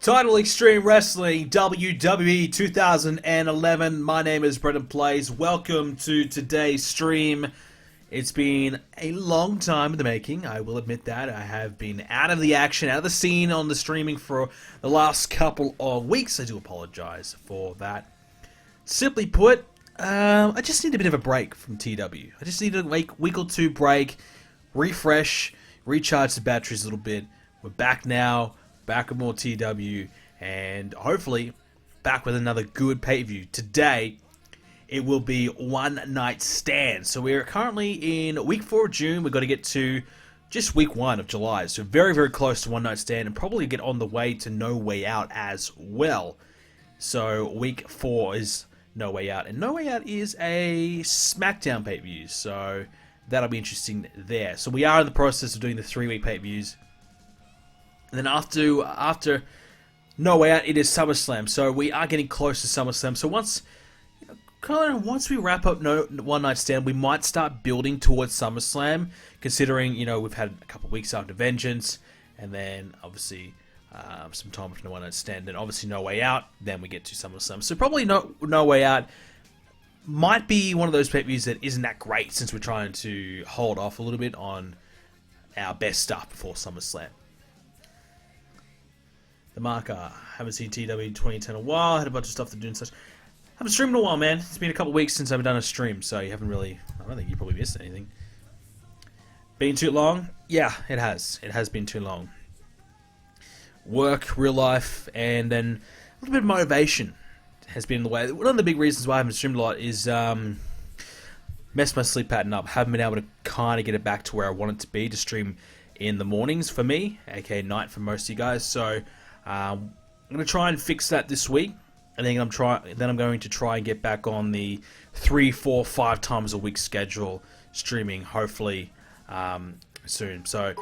Title Extreme Wrestling WWE 2011. My name is BrendenPlayz. Welcome to today's stream. It's been a long time in the making, I will admit that. I have been out of the action, out of the scene on the streaming for the last couple of weeks. I do apologize for that. Simply put, I just need a bit of a break from TW. I just need a week or two break, refresh, recharge the batteries a little bit. We're back now. Back with more TW, and hopefully back with another good pay-per-view. Today, it will be One Night Stand. So we're currently in week 4 of June. We've got to get to just week 1 of July. So very, very close to One Night Stand, and probably get on the way to No Way Out as well. So week 4 is No Way Out, and No Way Out is a SmackDown pay-per-view. So that'll be interesting there. So we are in the process of doing the 3-week pay-per-views. And then after No Way Out, it is SummerSlam. So we are getting close to SummerSlam. So once we wrap up One Night Stand, we might start building towards SummerSlam. Considering we've had a couple of weeks after Vengeance, and then obviously some time after One Night Stand, and obviously No Way Out. Then we get to SummerSlam. So probably No Way Out might be one of those pay-per-views that isn't that great, since we're trying to hold off a little bit on our best stuff before SummerSlam. The marker. Haven't seen TW 2010 in a while. Had a bunch of stuff to do and such. Haven't streamed in a while, man. It's been a couple of weeks since I've done a stream, so you haven't really... I don't think you probably missed anything. Been too long? Yeah, it has. It has been too long. Work, real life, and then a little bit of motivation has been in the way. One of the big reasons why I haven't streamed a lot is messed my sleep pattern up. Haven't been able to kind of get it back to where I want it to be to stream in the mornings for me, aka night for most of you guys. So... I'm going to try and fix that this week, and then I'm going to try and get back on the 3, 4, 5 times a week schedule streaming, hopefully soon. So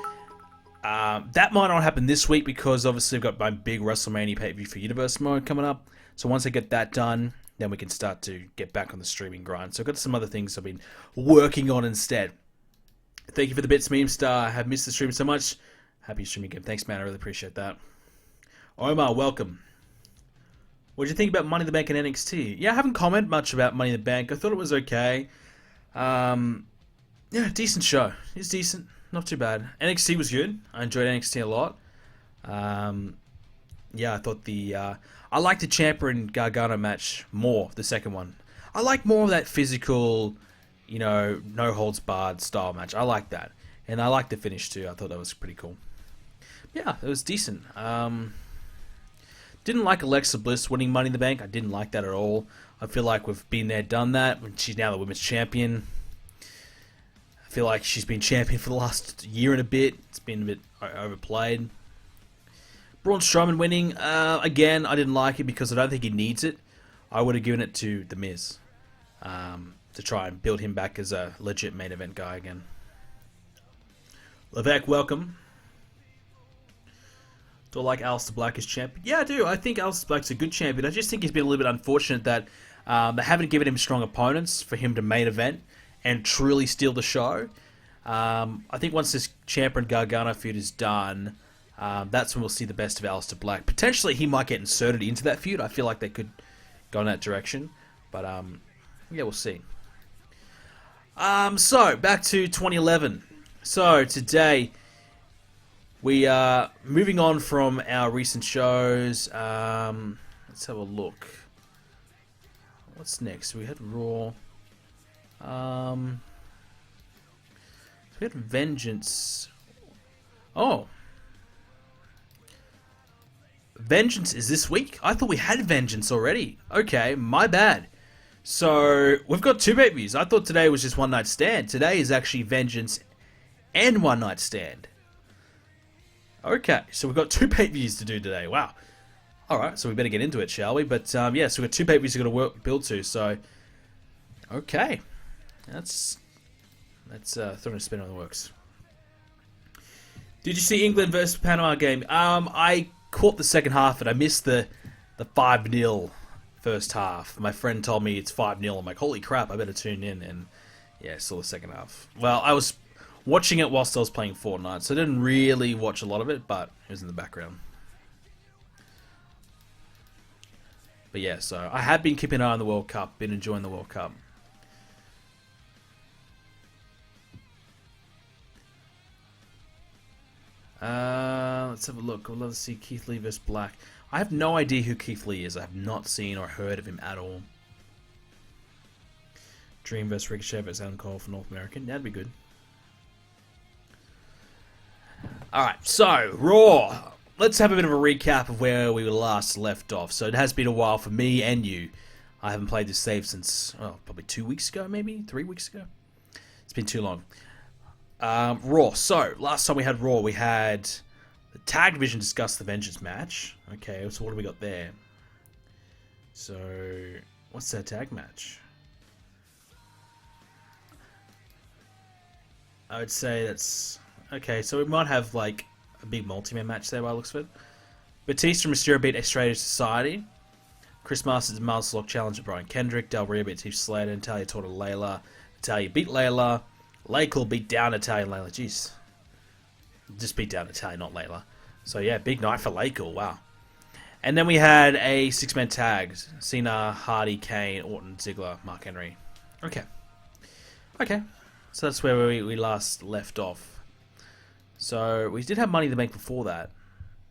that might not happen this week, because obviously I've got my big WrestleMania pay-per-view for Universe Mode coming up. So once I get that done, then we can start to get back on the streaming grind. So I've got some other things I've been working on instead. Thank you for the bits, Meme Star. I have missed the stream so much. Happy streaming again. Thanks, man. I really appreciate that. Omar, welcome. What did you think about Money in the Bank and NXT? Yeah, I haven't commented much about Money in the Bank. I thought it was okay. Yeah, decent show. It's decent. Not too bad. NXT was good. I enjoyed NXT a lot. Yeah, I thought I liked the Ciampa and Gargano match more, the second one. I like more of that physical, no holds barred style match. I like that. And I like the finish too. I thought that was pretty cool. Yeah, it was decent. Didn't like Alexa Bliss winning Money in the Bank. I didn't like that at all. I feel like we've been there, done that. She's now the women's champion. I feel like she's been champion for the last year and a bit. It's been a bit overplayed. Braun Strowman winning. Again, I didn't like it because I don't think he needs it. I would have given it to The Miz to try and build him back as a legit main event guy again. Levesque, welcome. Do I like Aleister Black as champion? Yeah, I do. I think Aleister Black's a good champion. I just think he's been a little bit unfortunate that they haven't given him strong opponents for him to main event and truly steal the show. I think once this Ciampa and Gargano feud is done, that's when we'll see the best of Aleister Black. Potentially, he might get inserted into that feud. I feel like they could go in that direction. But, yeah, we'll see. So, back to 2011. So, today... we are moving on from our recent shows. Let's have a look. What's next? We had Raw. So we had Vengeance. Oh. Vengeance is this week? I thought we had Vengeance already. Okay, my bad. So, we've got 2 pay-per-views. I thought today was just One Night Stand. Today is actually Vengeance and One Night Stand. Okay, so we've got 2 pay-per-views to do today. Wow. Alright, so we better get into it, shall we? But, yeah, so we've got 2 pay-per-views we've got to build to, so... Okay. That's throwing a spin on the works. Did you see England versus Panama game? I caught the second half, and I missed the 5-0 first half. My friend told me it's 5-0. I'm like, holy crap, I better tune in, and... yeah, saw the second half. Well, I was watching it whilst I was playing Fortnite, so I didn't really watch a lot of it, but it was in the background. But yeah, so I have been keeping an eye on the World Cup, been enjoying the World Cup. Let's have a look. I'd love to see Keith Lee vs. Black. I have no idea who Keith Lee is. I have not seen or heard of him at all. Dream vs. Ricochet vs. Adam Cole for North American. That'd be good. Alright, so, Raw. Let's have a bit of a recap of where we were last left off. So it has been a while for me and you. I haven't played this save since, probably 2 weeks ago, maybe? 3 weeks ago? It's been too long. Raw. So, last time we had Raw, we had the Tag Division discuss the Vengeance match. Okay, so what do we got there? So, what's that tag match? I would say that's... Okay, so we might have, like, a big multi-man match there by the looks of it. Batista and Mysterio beat X-Rated Society. Chris Masters and Miles Lock challenged Brian Kendrick. Del Rio beat Steve Slater. Natalia taught Layla. Natalia beat Layla. Layla beat down Natalia and Layla. Jeez. Just beat down Natalia, not Layla. So yeah, big night for Layla. Wow. And then we had a six-man tag. Cena, Hardy, Kane, Orton, Ziggler, Mark Henry. Okay. Okay. So that's where we last left off. So we did have Money to Bank before that.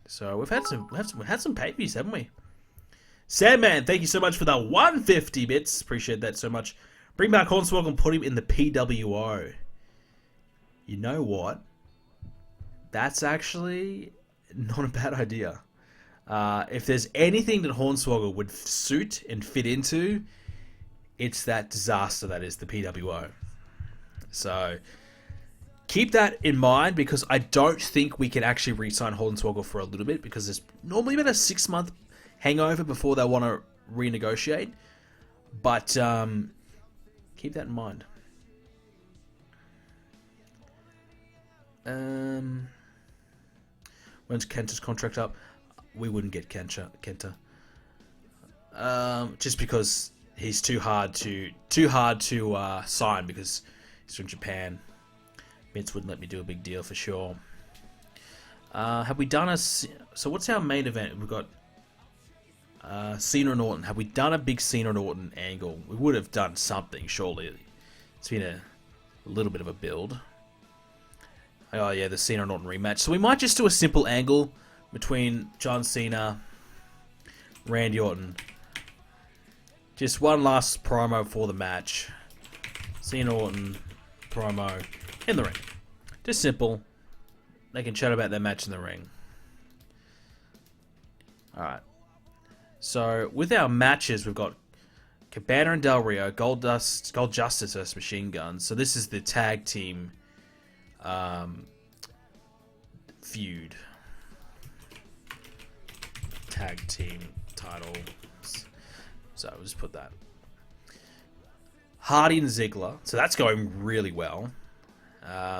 So we've had some pay-per-views, haven't we? Sandman, thank you so much for that 150 bits. Appreciate that so much. Bring back Hornswoggle and put him in the PWO. You know what? That's actually not a bad idea. If there's anything that Hornswoggle would suit and fit into, it's that disaster that is the PWO. So keep that in mind, because I don't think we can actually re-sign Hornswoggle for a little bit, because there's normally about a 6-month hangover before they want to renegotiate. But keep that in mind. When's Kenta's contract up? We wouldn't get Kenta. Just because he's too hard to sign, because he's from Japan. Vince wouldn't let me do a big deal for sure. Have we done so what's our main event? We've got Cena and Orton. Have we done a big Cena and Orton angle? We would have done something, surely. It's been a little bit of a build. Oh yeah, the Cena and Orton rematch. So we might just do a simple angle between John Cena, Randy Orton. Just one last promo for the match. Cena Orton promo in the ring. Just simple. They can chat about their match in the ring. Alright. So with our matches, we've got Cabana and Del Rio, Gold Justice versus Machine Guns. So this is the tag team feud. Tag team titles. So we'll just put that. Hardy and Ziggler. So that's going really well.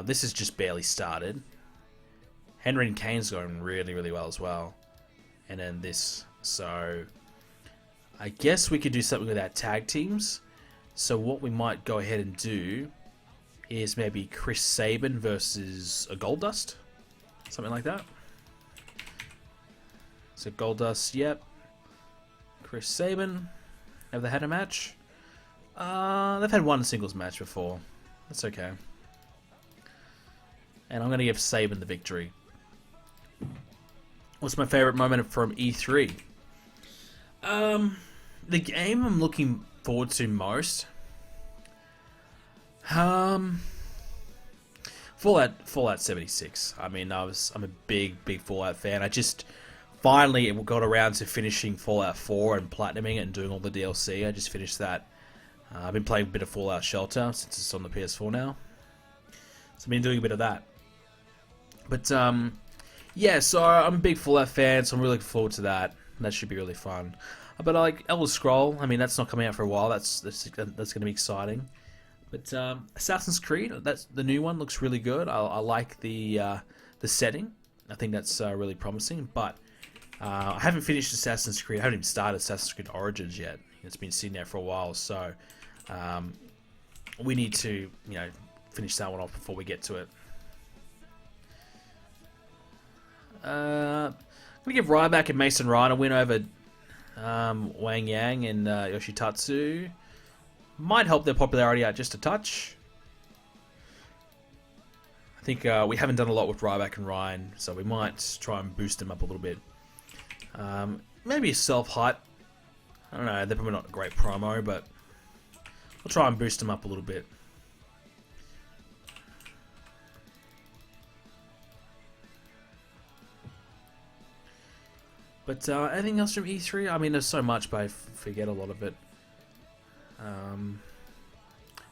This has just barely started. Henry and Kane's going really, really well as well. And then this. So I guess we could do something with our tag teams. So what we might go ahead and do is maybe Chris Sabin versus a Goldust. Something like that. So Goldust, yep. Chris Sabin. Have they had a match? They've had one singles match before. That's okay. And I'm going to give Sabin the victory. What's my favorite moment from E3? The game I'm looking forward to most. Fallout 76. I mean, I'm a big Fallout fan. I just finally got around to finishing Fallout 4 and platinuming it and doing all the DLC. I just finished that. I've been playing a bit of Fallout Shelter since it's on the PS4 now. So I've been doing a bit of that. But yeah, so I'm a big Fallout fan, so I'm really looking forward to that. That should be really fun. But like Elder Scroll, I mean, that's not coming out for a while. That's going to be exciting. But Assassin's Creed, that's the new one, looks really good. I like the setting. I think that's really promising. But I haven't finished Assassin's Creed. I haven't even started Assassin's Creed Origins yet. It's been sitting there for a while, so we need to, finish that one off before we get to it. I'm gonna give Ryback and Mason Ryan a win over Wang Yang and Yoshitatsu. Might help their popularity out just a touch. I think we haven't done a lot with Ryback and Ryan, so we might try and boost them up a little bit. Maybe self-hype. I don't know, they're probably not a great promo, but we'll try and boost them up a little bit. But anything else from E3? I mean, there's so much, but I forget a lot of it.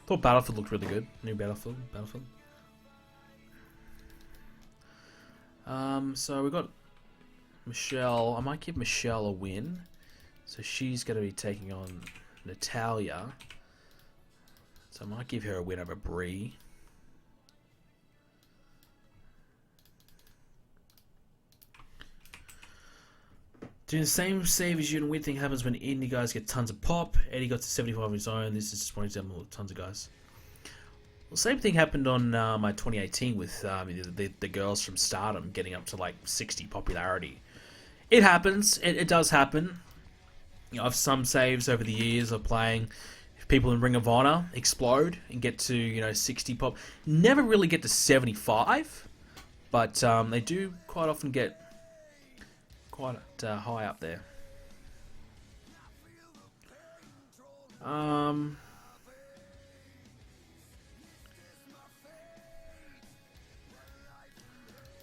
Thought Battlefield looked really good. New Battlefield. So we got Michelle. I might give Michelle a win. So she's going to be taking on Natalia. So I might give her a win over Brie. Doing the same save as you and weird thing happens when indie guys get tons of pop. Eddie got to 75 on his own. This is just one example of tons of guys. Well, same thing happened on my 2018 with the girls from Stardom getting up to like 60 popularity. It happens. It does happen. You know, I've some saves over the years of playing. If people in Ring of Honor explode and get to 60 pop, never really get to 75, but they do quite often get quite high up there.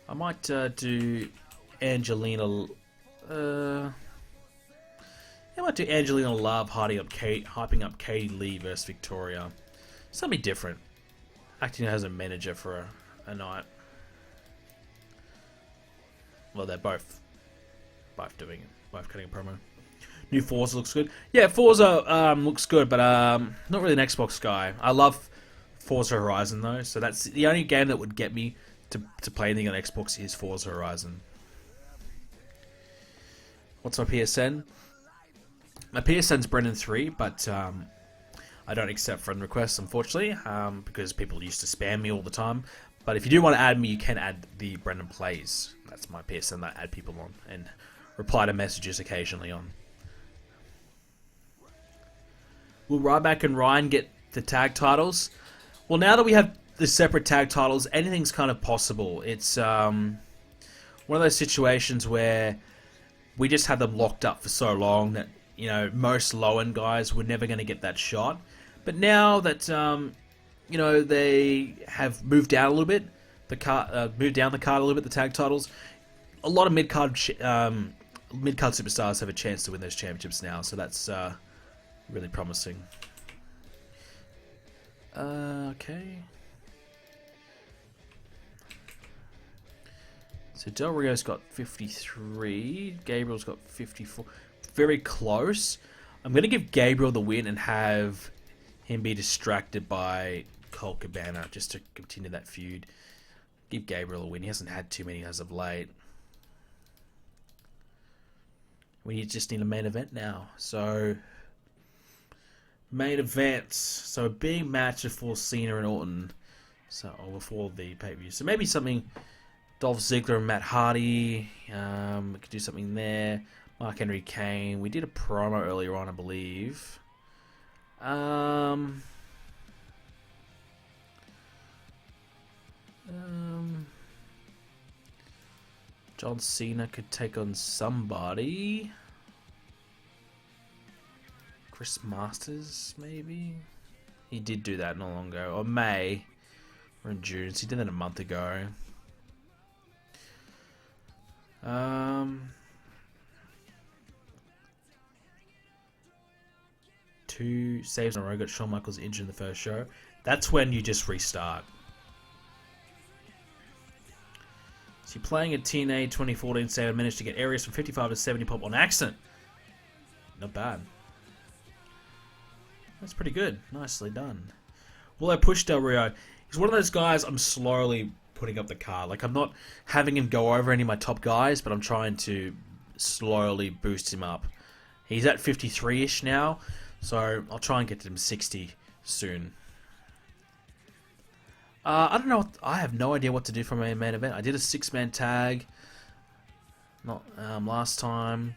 I might do Angelina. I might do Angelina Love hyping up Katie Lee versus Victoria. Something different. Acting as a manager for a night. Well, they're both doing it. Both cutting a promo. New Forza looks good. Yeah, Forza looks good, but not really an Xbox guy. I love Forza Horizon though, so that's the only game that would get me to play anything on Xbox is Forza Horizon. What's my PSN? My PSN's Brendan3, but I don't accept friend requests, unfortunately, because people used to spam me all the time. But if you do want to add me, you can add the BrendenPlayz. That's my PSN that I add people on and reply to messages occasionally on. Will Ryback and Ryan get the tag titles? Well, now that we have the separate tag titles, anything's kind of possible. It's one of those situations where we just had them locked up for so long that most low-end guys were never going to get that shot. But now that they have moved down a little bit, moved down the card a little bit, the tag titles, a lot of mid-card superstars have a chance to win those championships now, so that's really promising. Okay. So Del Rio's got 53. Gabriel's got 54. Very close. I'm going to give Gabriel the win and have him be distracted by Colt Cabana just to continue that feud. Give Gabriel a win. He hasn't had too many as of late. We just need a main event now. So, main events. So, a big match before Cena and Orton. So, or before the pay-per-view. So, maybe something Dolph Ziggler and Matt Hardy. We could do something there. Mark Henry Kane. We did a promo earlier on, I believe. John Cena could take on somebody. Chris Masters, maybe? He did do that not long ago. Or May. Or in June. So he did that a month ago. Two saves in a row. Got Shawn Michaels injured in the first show. That's when you just restart. So you're playing a TNA 2014 save and managed to get areas from 55 to 70 pop on accident. Not bad. That's pretty good. Nicely done. Will I push Del Rio? He's one of those guys I'm slowly putting up the card. Like, I'm not having him go over any of my top guys, but I'm trying to slowly boost him up. He's at 53-ish now, so I'll try and get to him 60 soon. I don't know. I have no idea what to do for my main event. I did a 6-man tag. Not last time.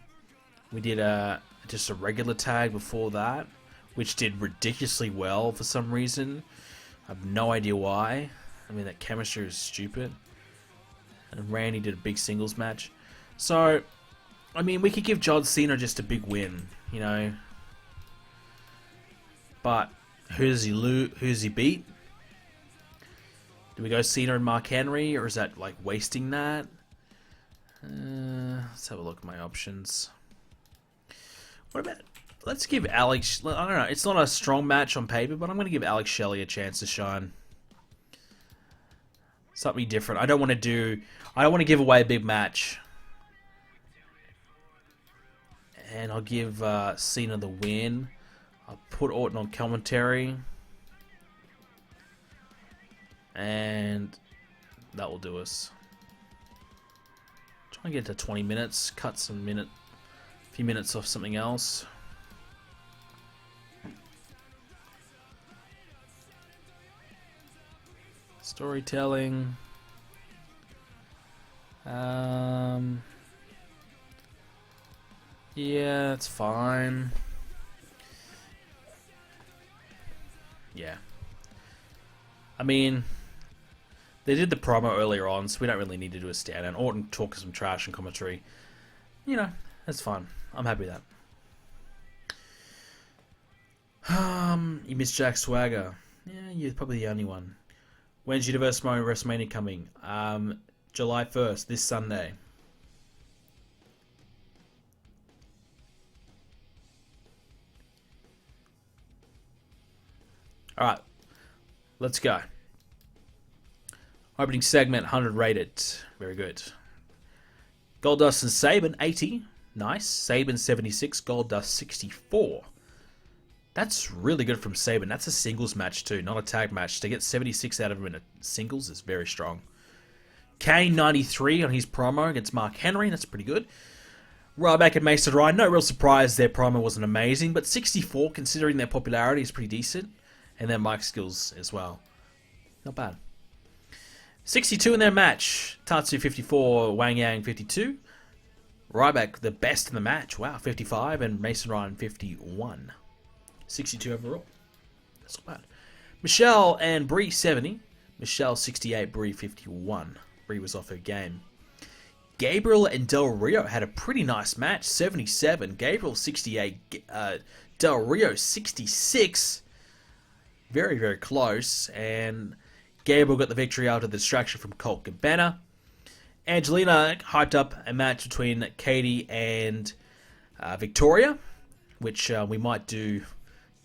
We did a just a regular tag before that, which did ridiculously well for some reason. I have no idea why. I mean, that chemistry is stupid. And Randy did a big singles match. So, I mean, we could give John Cena just a big win, you know. But who's he beat? Do we go Cena and Mark Henry, or is that like wasting that? Let's have a look at my options. What about? Let's give Alex. I don't know. It's not a strong match on paper, but I'm going to give Alex Shelley a chance to shine. Something different. I don't want to give away a big match. And I'll give Cena the win. I'll put Orton on commentary. And that will do us. Try and get to 20 minutes. Cut a few minutes off something else. Storytelling. Yeah, that's fine. Yeah. I mean, they did the promo earlier on, so we don't really need to do a stand. And Orton talks some trash and commentary. You know, that's fine. I'm happy with that. You missed Jack Swagger. Yeah, you're probably the only one. When's Universe WrestleMania coming? July 1st, this Sunday. Alright, let's go. Opening segment, 100 rated. Very good. Goldust and Sabin, 80. Nice. Sabin, 76. Goldust, 64. That's really good from Sabin. That's a singles match too, not a tag match. To get 76 out of him in a singles is very strong. Kane, 93 on his promo against Mark Henry. That's pretty good. Ryback and Mason Ryan, no real surprise their promo wasn't amazing, but 64, considering their popularity, is pretty decent. And their mic skills as well. Not bad. 62 in their match. Tatsu, 54. Wang Yang, 52. Ryback, the best in the match. Wow, 55. And Mason Ryan, 51. 62 overall. That's not bad. Michelle and Brie, 70. Michelle, 68. Brie, 51. Brie was off her game. Gabriel and Del Rio had a pretty nice match. 77. Gabriel, 68. Del Rio, 66. Very, very close. And Gabriel got the victory after the distraction from Colt Cabana. Angelina hyped up a match between Katie and Victoria, which we might do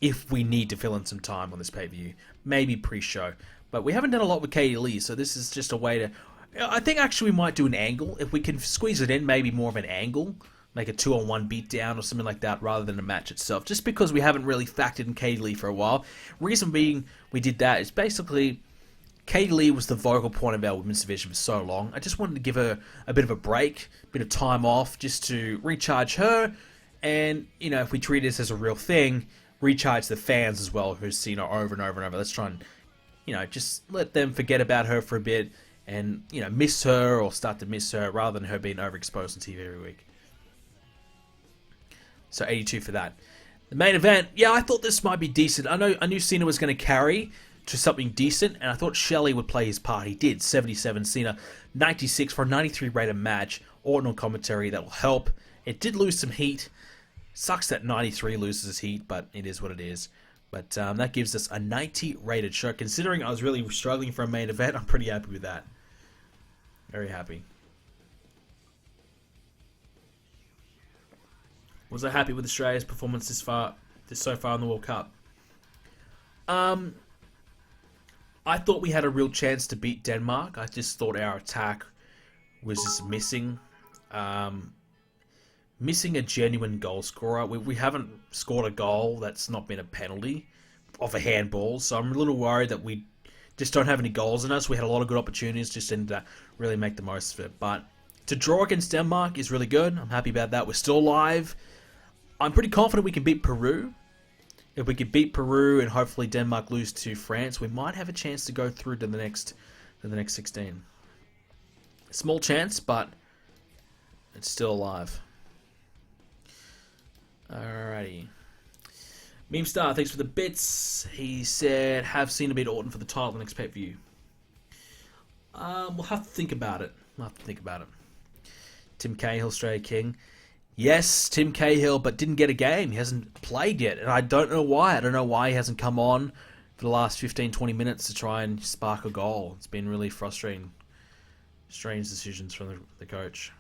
if we need to fill in some time on this pay-per-view. Maybe pre-show. But we haven't done a lot with Katie Lee, so this is just a way to... I think actually we might do an angle. If we can squeeze it in, maybe more of an angle. Make a 2-on-1 beatdown or something like that rather than a match itself. Just because we haven't really factored in Katie Lee for a while. Reason being we did that is basically Katie Lee was the vocal point of our women's division for so long. I just wanted to give her a bit of a break, a bit of time off just to recharge her. And, you know, if we treat this as a real thing, recharge the fans as well who've seen her over and over and over. Let's try and, you know, just let them forget about her for a bit and, you know, miss her or start to miss her rather than her being overexposed on TV every week. So 82 for that. The main event, yeah, I thought this might be decent. I knew Cena was going to carry to something decent, and I thought Shelley would play his part. He did. 77 Cena, 96 for a 93 rated match. Orton on commentary, that will help. It did lose some heat. Sucks that 93 loses heat, but it is what it is. But that gives us a 90 rated show. Considering I was really struggling for a main event, I'm pretty happy with that. Very happy. Was I happy with Australia's performance so far in the World Cup? I thought we had a real chance to beat Denmark. I just thought our attack was just missing. Missing a genuine goal scorer. We haven't scored a goal that's not been a penalty off a handball, so I'm a little worried that we just don't have any goals in us. We had a lot of good opportunities, just didn't really make the most of it. But to draw against Denmark is really good. I'm happy about that. We're still alive. I'm pretty confident we can beat Peru. If we could beat Peru and hopefully Denmark lose to France, we might have a chance to go through to the next 16. Small chance, but it's still alive. Alrighty. Meme Star, thanks for the bits. He said, have Cena beat Orton for the title next pay-per-view. We'll have to think about it. Tim Cahill, Australia King. Yes, Tim Cahill, but didn't get a game. He hasn't played yet, and I don't know why. I don't know why he hasn't come on for the last 15-20 minutes to try and spark a goal. It's been really frustrating. Strange decisions from the coach.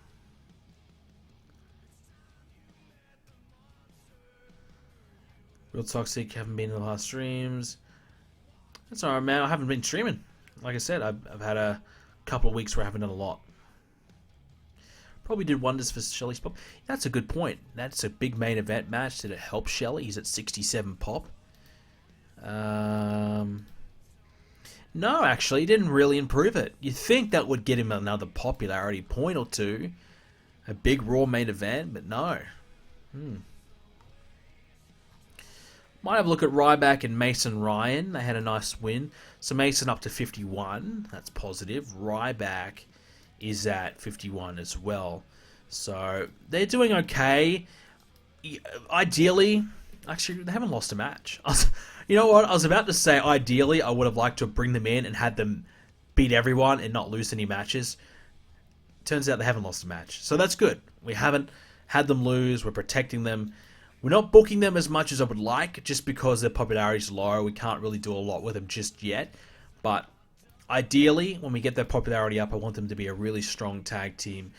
Real Toxic, haven't been in the last streams. That's alright, man. I haven't been streaming. Like I said, I've had a couple of weeks where I haven't done a lot. Probably did wonders for Shelley's pop. That's a good point. That's a big main event match. Did it help Shelley? He's at 67 pop. No, actually, he didn't really improve it. You'd think that would get him another popularity point or two. A big Raw main event, but no. Might have a look at Ryback and Mason Ryan. They had a nice win. So Mason up to 51. That's positive. Ryback is at 51 as well. So they're doing okay. Ideally, actually, they haven't lost a match. You know what? I was about to say, ideally, I would have liked to bring them in and had them beat everyone and not lose any matches. Turns out they haven't lost a match. So that's good. We haven't had them lose. We're protecting them. We're not booking them as much as I would like, just because their popularity is low. We can't really do a lot with them just yet. But ideally, when we get their popularity up, I want them to be a really strong tag team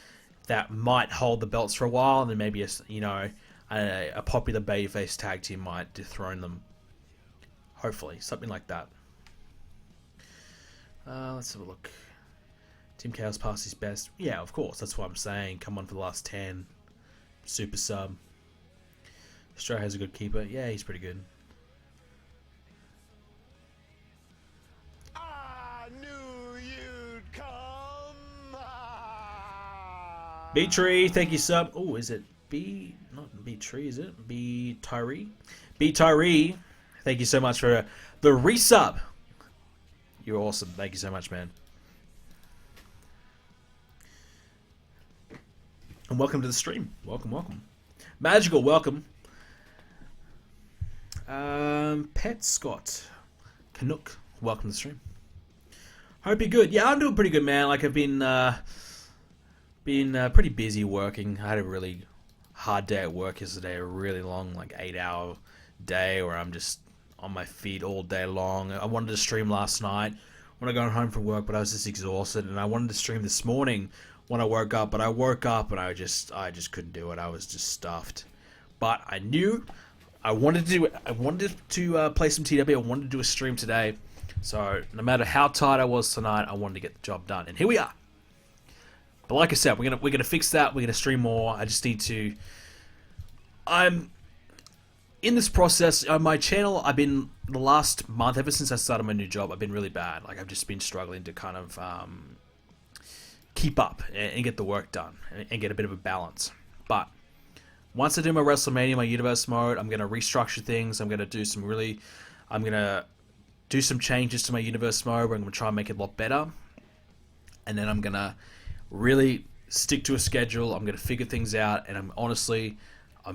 that might hold the belts for a while, and then maybe a popular babyface tag team might dethrone them. Hopefully, something like that. Let's have a look. Tim Chaos passed his best. Yeah, of course. That's what I'm saying. Come on for the last 10. Super sub. Australia has a good keeper. Yeah, he's pretty good. I knew you'd come. B-Tree, thank you, sub. Oh, is it B? Not B-Tree, is it? B-Tyree? B-Tyree, thank you so much for the resub. You're awesome. Thank you so much, man. And welcome to the stream. Welcome. Magical, welcome. Pet Scott Canuck, welcome to the stream. Hope you're good. Yeah, I'm doing pretty good, man. Like, I've been pretty busy working. I had a really hard day at work yesterday, a really long, like 8-hour day where I'm just on my feet all day long. I wanted to stream last night when I got home from work, but I was just exhausted, and I wanted to stream this morning when I woke up, but I woke up and I just couldn't do it. I was just stuffed. But I knew I wanted to play some TW. I wanted to do a stream today. So no matter how tired I was tonight, I wanted to get the job done. And here we are. But like I said, we're gonna fix that. We're gonna stream more. I just need to. I'm in this process on my channel. I've been the last month, ever since I started my new job, I've been really bad. Like, I've just been struggling to kind of keep up and get the work done and get a bit of a balance. But once I do my WrestleMania, my universe mode, I'm gonna restructure things. I'm gonna do some changes to my universe mode where I'm gonna try and make it a lot better. And then I'm gonna really stick to a schedule. I'm gonna figure things out, and I'm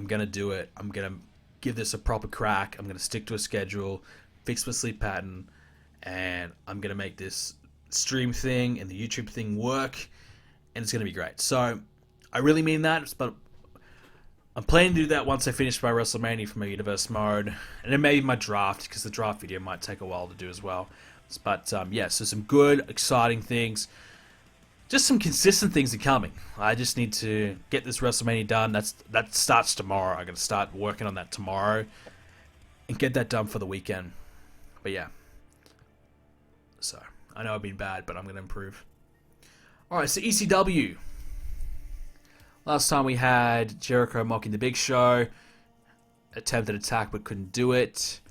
gonna do it. I'm gonna give this a proper crack. I'm gonna stick to a schedule, fix my sleep pattern, and I'm gonna make this stream thing and the YouTube thing work, and it's gonna be great. So I really mean that, but I'm planning to do that once I finish my WrestleMania for my universe mode, and then maybe my draft, because the draft video might take a while to do as well. But yeah, so some good, exciting things. Just some consistent things are coming. I just need to get this WrestleMania done. That starts tomorrow. I'm going to start working on that tomorrow and get that done for the weekend. But yeah. So, I know I've been bad, but I'm going to improve. Alright, so ECW. Last time we had Jericho mocking the Big Show. Attempted attack, but couldn't do it.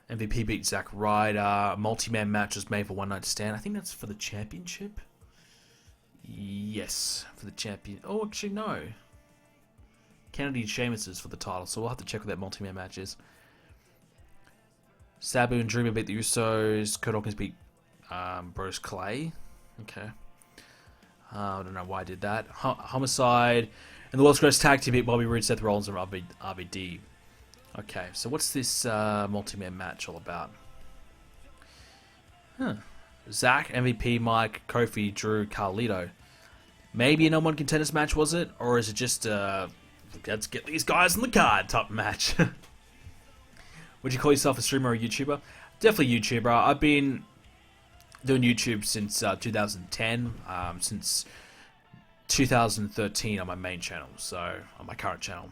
MVP beat Zack Ryder. Multi-man match was made for one night stand. I think that's for the championship. Yes, for the champion. Oh, actually, no. Kennedy and Sheamus is for the title, so we'll have to check what that multi-man match is. Sabu and Dreamer beat the Usos. Kurt Hawkins beat Bruce Clay. Okay. I don't know why I did that. Homicide and the world's greatest tag team beat Bobby Roode, Seth Rollins, and RVD. Okay, so what's this multi-man match all about? Zach, MVP, Mike, Kofi, Drew, Carlito. Maybe a No 1 contenders match, was it? Or is it just let's get these guys on the card type match? Would you call yourself a streamer or a YouTuber? Definitely YouTuber. I've been doing YouTube since 2010, since 2013 on my main channel, so on my current channel.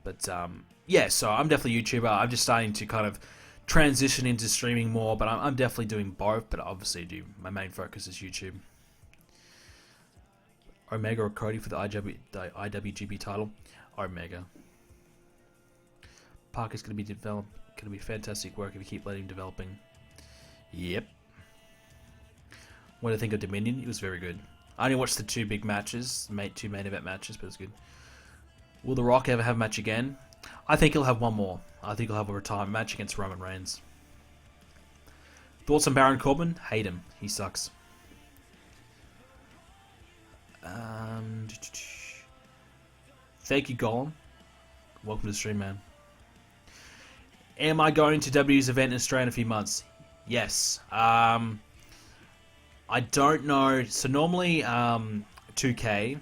But yeah, so I'm definitely a YouTuber. I'm just starting to kind of transition into streaming more, but I'm definitely doing both. But obviously, my main focus is YouTube. Omega or Cody for the IWGP title? Omega. Parker's going to be going to be fantastic work if you keep letting him developing. Yep. What do I think of Dominion? It was very good. I only watched the two big matches, two main event matches, but it was good. Will The Rock ever have a match again? I think he'll have one more. I think he'll have a retirement match against Roman Reigns. Thoughts on Baron Corbin? Hate him. He sucks. Thank you, Golem. Welcome to the stream, man. Am I going to WWE's event in Australia in a few months? Yes. I don't know. So normally 2K,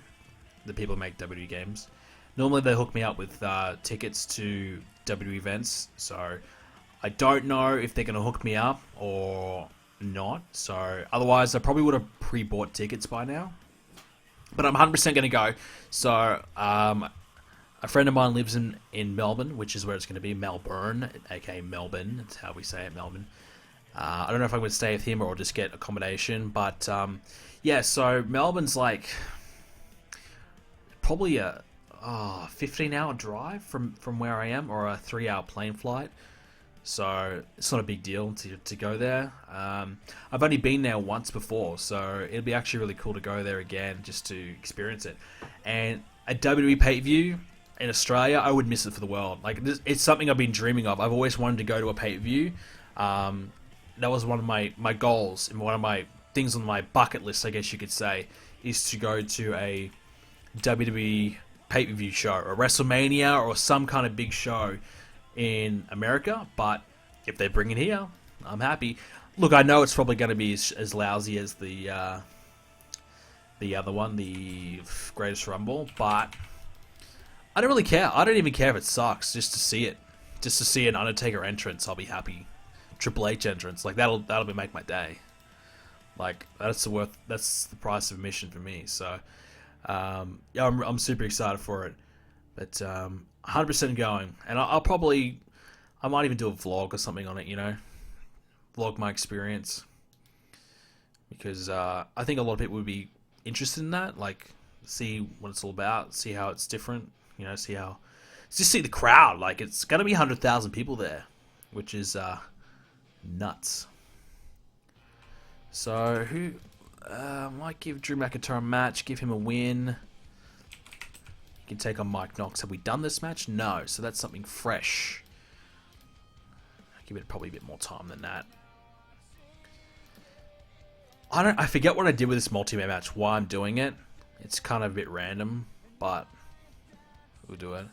the people who make WWE games, normally they hook me up with tickets to WWE events. So I don't know if they're going to hook me up or not. So otherwise I probably would have pre-bought tickets by now. But I'm 100% going to go. So a friend of mine lives in Melbourne, which is where it's going to be. Melbourne, aka Melbourne. That's how we say it, Melbourne. I don't know if I'm going to stay with him or just get accommodation. But yeah, so Melbourne's like probably a 15-hour drive from where I am, or a 3-hour plane flight. So it's not a big deal to go there. I've only been there once before, so it'll be actually really cool to go there again just to experience it. And a WWE pay-per-view in Australia, I would miss it for the world. Like, it's something I've been dreaming of. I've always wanted to go to a pay-per-view. That was one of my goals, and one of my things on my bucket list, I guess you could say, is to go to a WWE pay-per-view show, or WrestleMania, or some kind of big show in America. But if they bring it here, I'm happy. Look, I know it's probably going to be as lousy as the other one, the Greatest Rumble, but I don't really care. I don't even care if it sucks, just to see it. Just to see an Undertaker entrance, I'll be happy. Triple H entrance, like that'll make my day. Like that's the price of admission for me. So yeah, I'm super excited for it. But 100% going, and I might even do a vlog or something on it. You know, vlog my experience, because I think a lot of people would be interested in that. Like, see what it's all about, see how it's different. You know, just see the crowd. Like, it's gonna be 100,000 people there, which is nuts. So who might give Drew McIntyre a match, give him a win. He can take on Mike Knox. Have we done this match? No, so that's something fresh. Give it probably a bit more time than that. I forget what I did with this multi-man match, why I'm doing it. It's kind of a bit random, but we'll do it.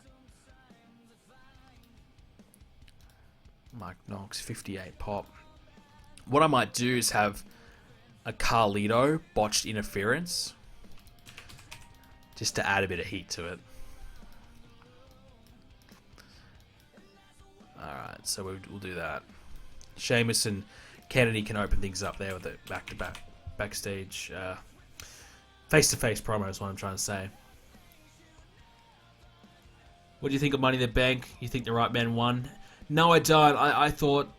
Mike Knox, 58 pop. What I might do is have a Carlito botched interference, just to add a bit of heat to it. Alright, so we'll do that. Sheamus and Kennedy can open things up there with the backstage, face-to-face promo is what I'm trying to say. What do you think of Money in the Bank? You think the right man won? No, I don't. I thought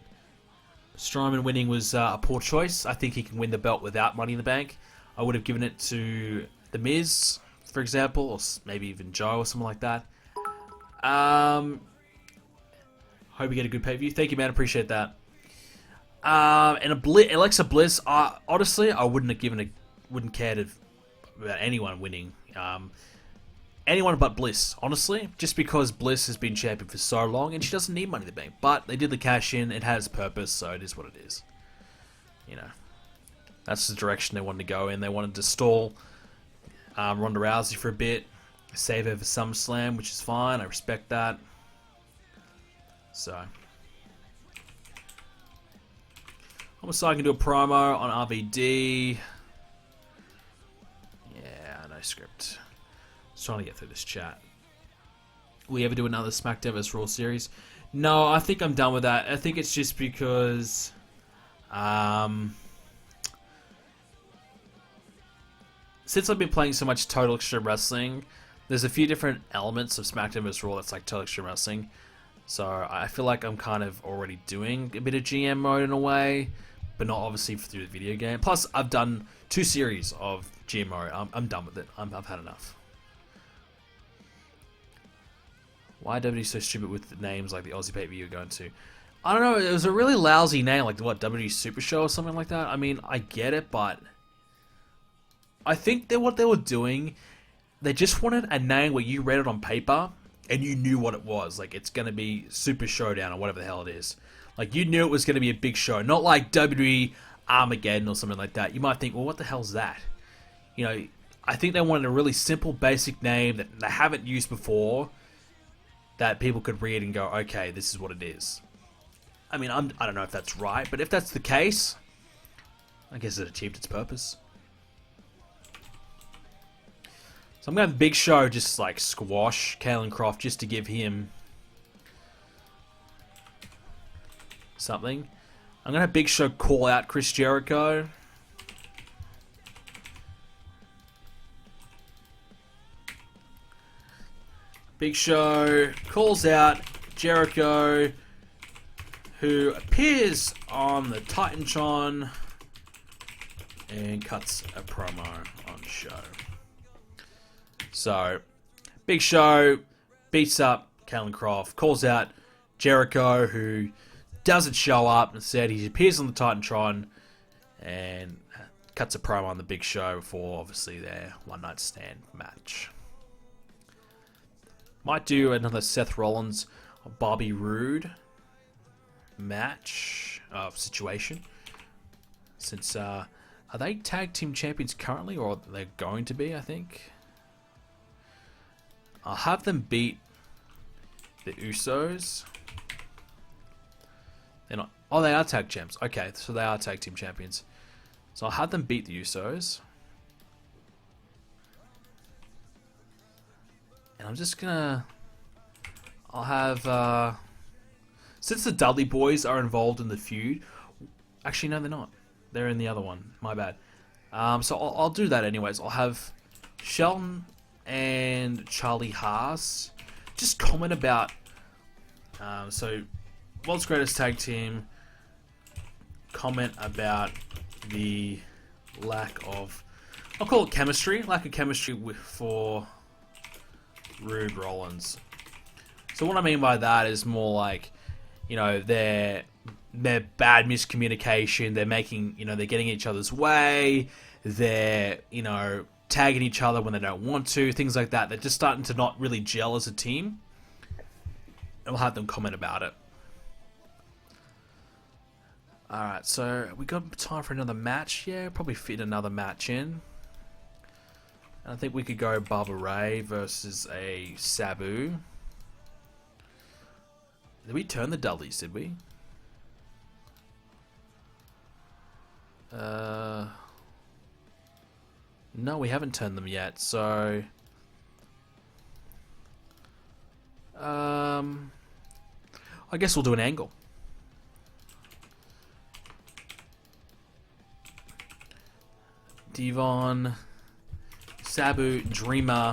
Strowman winning was a poor choice. I think he can win the belt without Money in the Bank. I would have given it to The Miz, for example, or maybe even Joe or something like that. Hope you get a good pay-per-view. Thank you, man. Appreciate that. And Alexa Bliss, honestly, I wouldn't care about anyone winning. Anyone but Bliss, honestly, just because Bliss has been champion for so long and she doesn't need Money in the Bank. But they did the cash in, it has purpose, so it is what it is. You know. That's the direction they wanted to go in. They wanted to stall Ronda Rousey for a bit, save her for SummerSlam, which is fine. I respect that. So, almost I can do a promo on RVD. Yeah, no script. Just trying to get through this chat. Will we ever do another SmackDown vs. Raw series? No, I think I'm done with that. I think it's just because since I've been playing so much Total Extreme Wrestling, there's a few different elements of SmackDown vs. Raw that's like Total Extreme Wrestling. So I feel like I'm kind of already doing a bit of GM mode in a way, but not obviously through the video game. Plus, I've done 2 series of GM mode. I'm done with it. I've had enough. Why WWE so stupid with names like the Aussie pay-per-view you're going to? I don't know. It was a really lousy name, like what, WWE Super Show or something like that. I mean, I get it, but I think that what they were doing, they just wanted a name where you read it on paper and you knew what it was. Like, it's going to be Super Showdown or whatever the hell it is. Like, you knew it was going to be a big show. Not like WWE Armageddon or something like that. You might think, well, what the hell's that? You know, I think they wanted a really simple, basic name that they haven't used before that people could read and go, okay, this is what it is. I mean, I don't know if that's right, but if that's the case, I guess it achieved its purpose. So I'm going to have Big Show just like squash Kalen Croft just to give him something. I'm going to have Big Show call out Chris Jericho. Big Show calls out Jericho, who appears on the Titantron and cuts a promo on show. So, Big Show beats up Kalen Croft, calls out Jericho, who doesn't show up, and said he appears on the Titantron and cuts a promo on the Big Show before, obviously, their one-night stand match. Might do another Seth Rollins or Bobby Roode match situation. Since, are they tag team champions currently, or they're going to be, I think? I'll have them beat the Usos. They're not. Oh, they are tag champs. Okay, so they are tag team champions. So I'll have them beat the Usos. And I'm just gonna... I'll have... since the Dudley Boys are involved in the feud... Actually, no, they're not. They're in the other one. My bad. So I'll do that anyways. I'll have Shelton and Charlie Haas just comment about... so, World's Greatest Tag Team comment about the lack of... I'll call it chemistry. Lack of chemistry for Rude Rollins. So what I mean by that is more like, you know, they're bad miscommunication. They're making, you know, they're getting each other's way. They're, you know, tagging each other when they don't want to. Things like that. They're just starting to not really gel as a team. And we'll have them comment about it. Alright, so we got time for another match. Yeah, probably fit another match in. I think we could go Barbara Ray versus a Sabu. Did we turn the Dudleys, did we? No, we haven't turned them yet, so... I guess we'll do an angle. Devon, Sabu, Dreamer.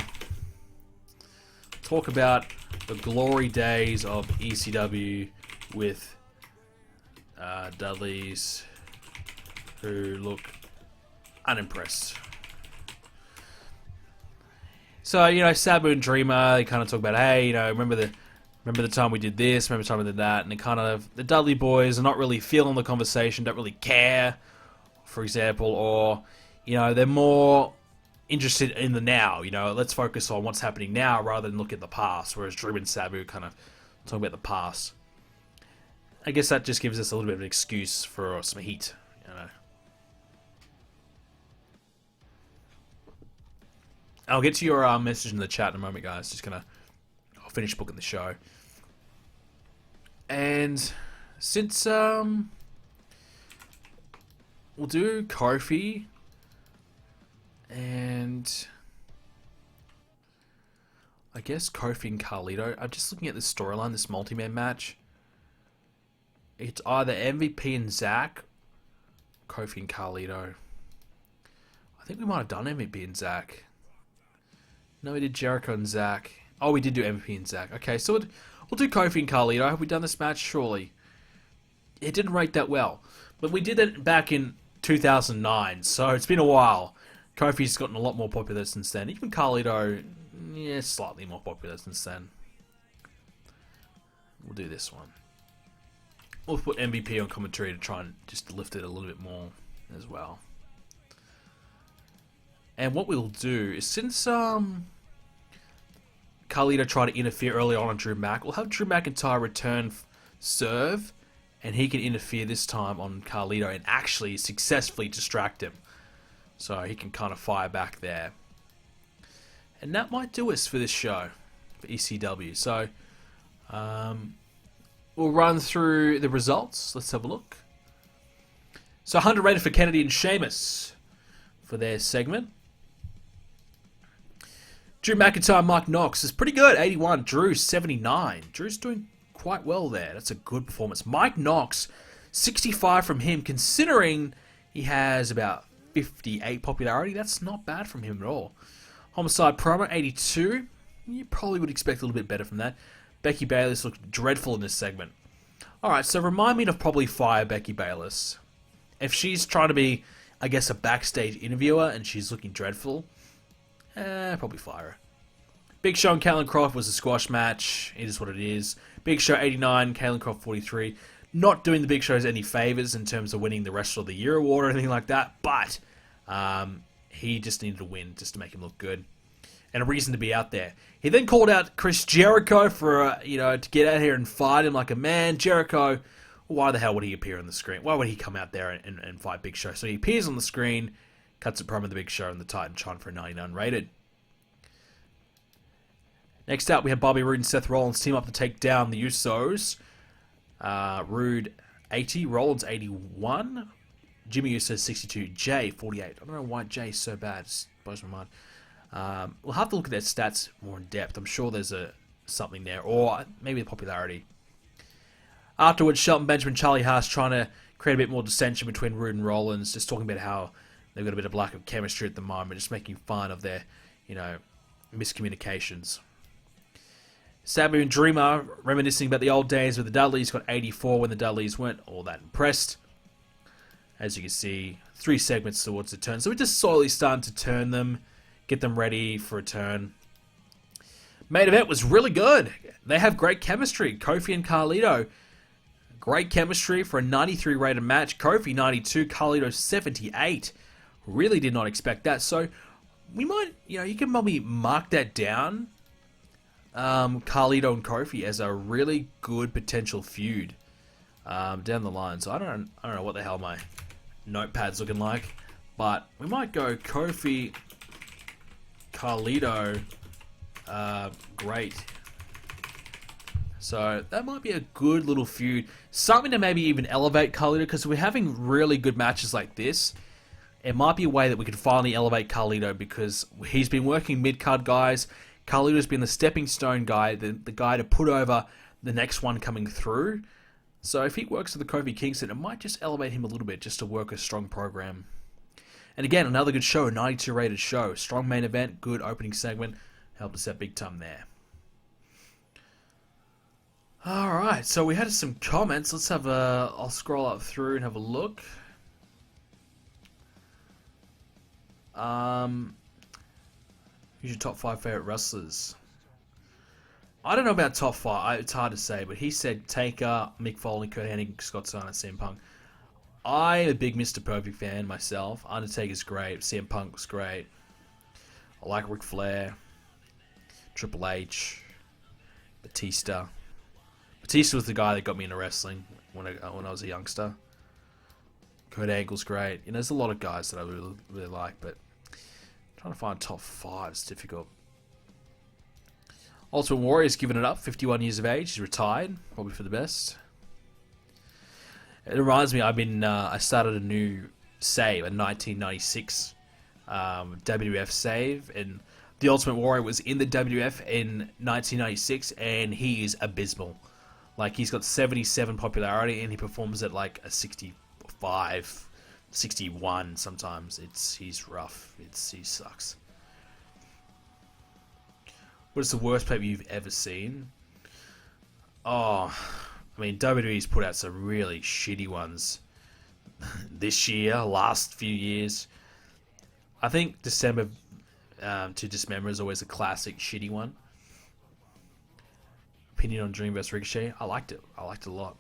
Talk about the glory days of ECW with Dudleys, who look unimpressed. So, you know, Sabu and Dreamer, they kind of talk about, hey, you know, remember the time we did this, remember the time we did that, and the Dudley boys are not really feeling the conversation, don't really care, for example, or, you know, they're more interested in the now, you know, let's focus on what's happening now rather than look at the past, whereas Dream and Sabu kind of talk about the past. I guess that just gives us a little bit of an excuse for some heat, you know. I'll get to your message in the chat in a moment, guys. I'll finish booking the show. And since we'll do Kofi and I guess Kofi and Carlito. I'm just looking at the storyline, this multi-man match. It's either MVP and Zack, Kofi and Carlito. I think we might have done MVP and Zack. No, we did Jericho and Zack. Oh, we did do MVP and Zack. Okay, so we'll do Kofi and Carlito. Have we done this match? Surely. It didn't rate that well. But we did it back in 2009, so it's been a while. Kofi's gotten a lot more popular since then. Even Carlito, yeah, slightly more popular since then. We'll do this one. We'll put MVP on commentary to try and just lift it a little bit more as well. And what we'll do is, since Carlito tried to interfere early on Drew Mac, we'll have Drew McIntyre return serve, and he can interfere this time on Carlito and actually successfully distract him. So he can kind of fire back there. And that might do us for this show, for ECW. So we'll run through the results. Let's have a look. So 100 rated for Kennedy and Sheamus for their segment. Drew McIntyre, Mike Knox is pretty good, 81. Drew, 79. Drew's doing quite well there. That's a good performance. Mike Knox, 65 from him, considering he has about 58 popularity. That's not bad from him at all. Homicide Promo, 82. You probably would expect a little bit better from that. Becky Bayless looked dreadful in this segment. Alright, so remind me to probably fire Becky Bayless. If she's trying to be, I guess, a backstage interviewer and she's looking dreadful, probably fire her. Big Show and Kalen Croft was a squash match. It is what it is. Big Show 89, Kalen Croft 43. Not doing the Big Shows any favors in terms of winning the Wrestler of the Year award or anything like that, but he just needed a win just to make him look good and a reason to be out there. He then called out Chris Jericho for to get out here and fight him like a man. Jericho, why the hell would he appear on the screen? Why would he come out there and fight Big Show? So he appears on the screen, cuts a promo of the Big Show and the Titan Tron for a 99 rated. Next up, we have Bobby Roode and Seth Rollins team up to take down the Usos. Roode 80, Rollins 81, Jimmy Uso 62, Jay 48. I don't know why Jay's so bad. It blows my mind. We'll have to look at their stats more in depth. I'm sure there's something there, or maybe the popularity. Afterwards, Shelton Benjamin, Charlie Haas trying to create a bit more dissension between Roode and Rollins, just talking about how they've got a bit of lack of chemistry at the moment, just making fun of their, miscommunications. Sabu and Dreamer reminiscing about the old days with the Dudleys, got 84 when the Dudleys weren't all that impressed. As you can see, 3 segments towards the turn. So we're just slowly starting to turn them, get them ready for a turn. Main event was really good. They have great chemistry. Kofi and Carlito. Great chemistry for a 93 rated match. Kofi 92, Carlito 78. Really did not expect that. So we might, you can probably mark that down. Carlito and Kofi as a really good potential feud down the line. So I don't know what the hell my notepad's looking like, but we might go Kofi, Carlito, great. So that might be a good little feud, something to maybe even elevate Carlito, because we're having really good matches like this. It might be a way that we could finally elevate Carlito, because he's been working mid-card guys. Carlito's been the stepping stone guy, the guy to put over the next one coming through. So if he works with the Kofi Kingston, it might just elevate him a little bit just to work a strong program. And again, another good show, a 92 rated show. Strong main event, good opening segment. Helped us out big time there. Alright, so we had some comments. Let's have I'll scroll up through and have a look. Who's your top 5 favorite wrestlers? I don't know about top 5. It's hard to say, but he said Taker, Mick Foley, Kurt Hennig, Scott Steiner, CM Punk. I'm a big Mr. Perfect fan myself. Undertaker's great. CM Punk's great. I like Ric Flair, Triple H, Batista. Batista was the guy that got me into wrestling when I was a youngster. Kurt Angle's great. There's a lot of guys that I really, really like, but Trying to find top 5 is difficult. Ultimate Warrior's given it up, 51 years of age. He's retired, probably for the best. It reminds me, I started a new save, a 1996 WWF save, and the Ultimate Warrior was in the WWF in 1996, and he is abysmal. Like, he's got 77 popularity, and he performs at like a 65, 61 sometimes. He's rough. He sucks. What is the worst paper you've ever seen? Oh, I mean, WWE's put out some really shitty ones this year, last few years. I think December to Dismember is always a classic shitty one. Opinion on Dream vs Ricochet? I liked it. I liked it a lot.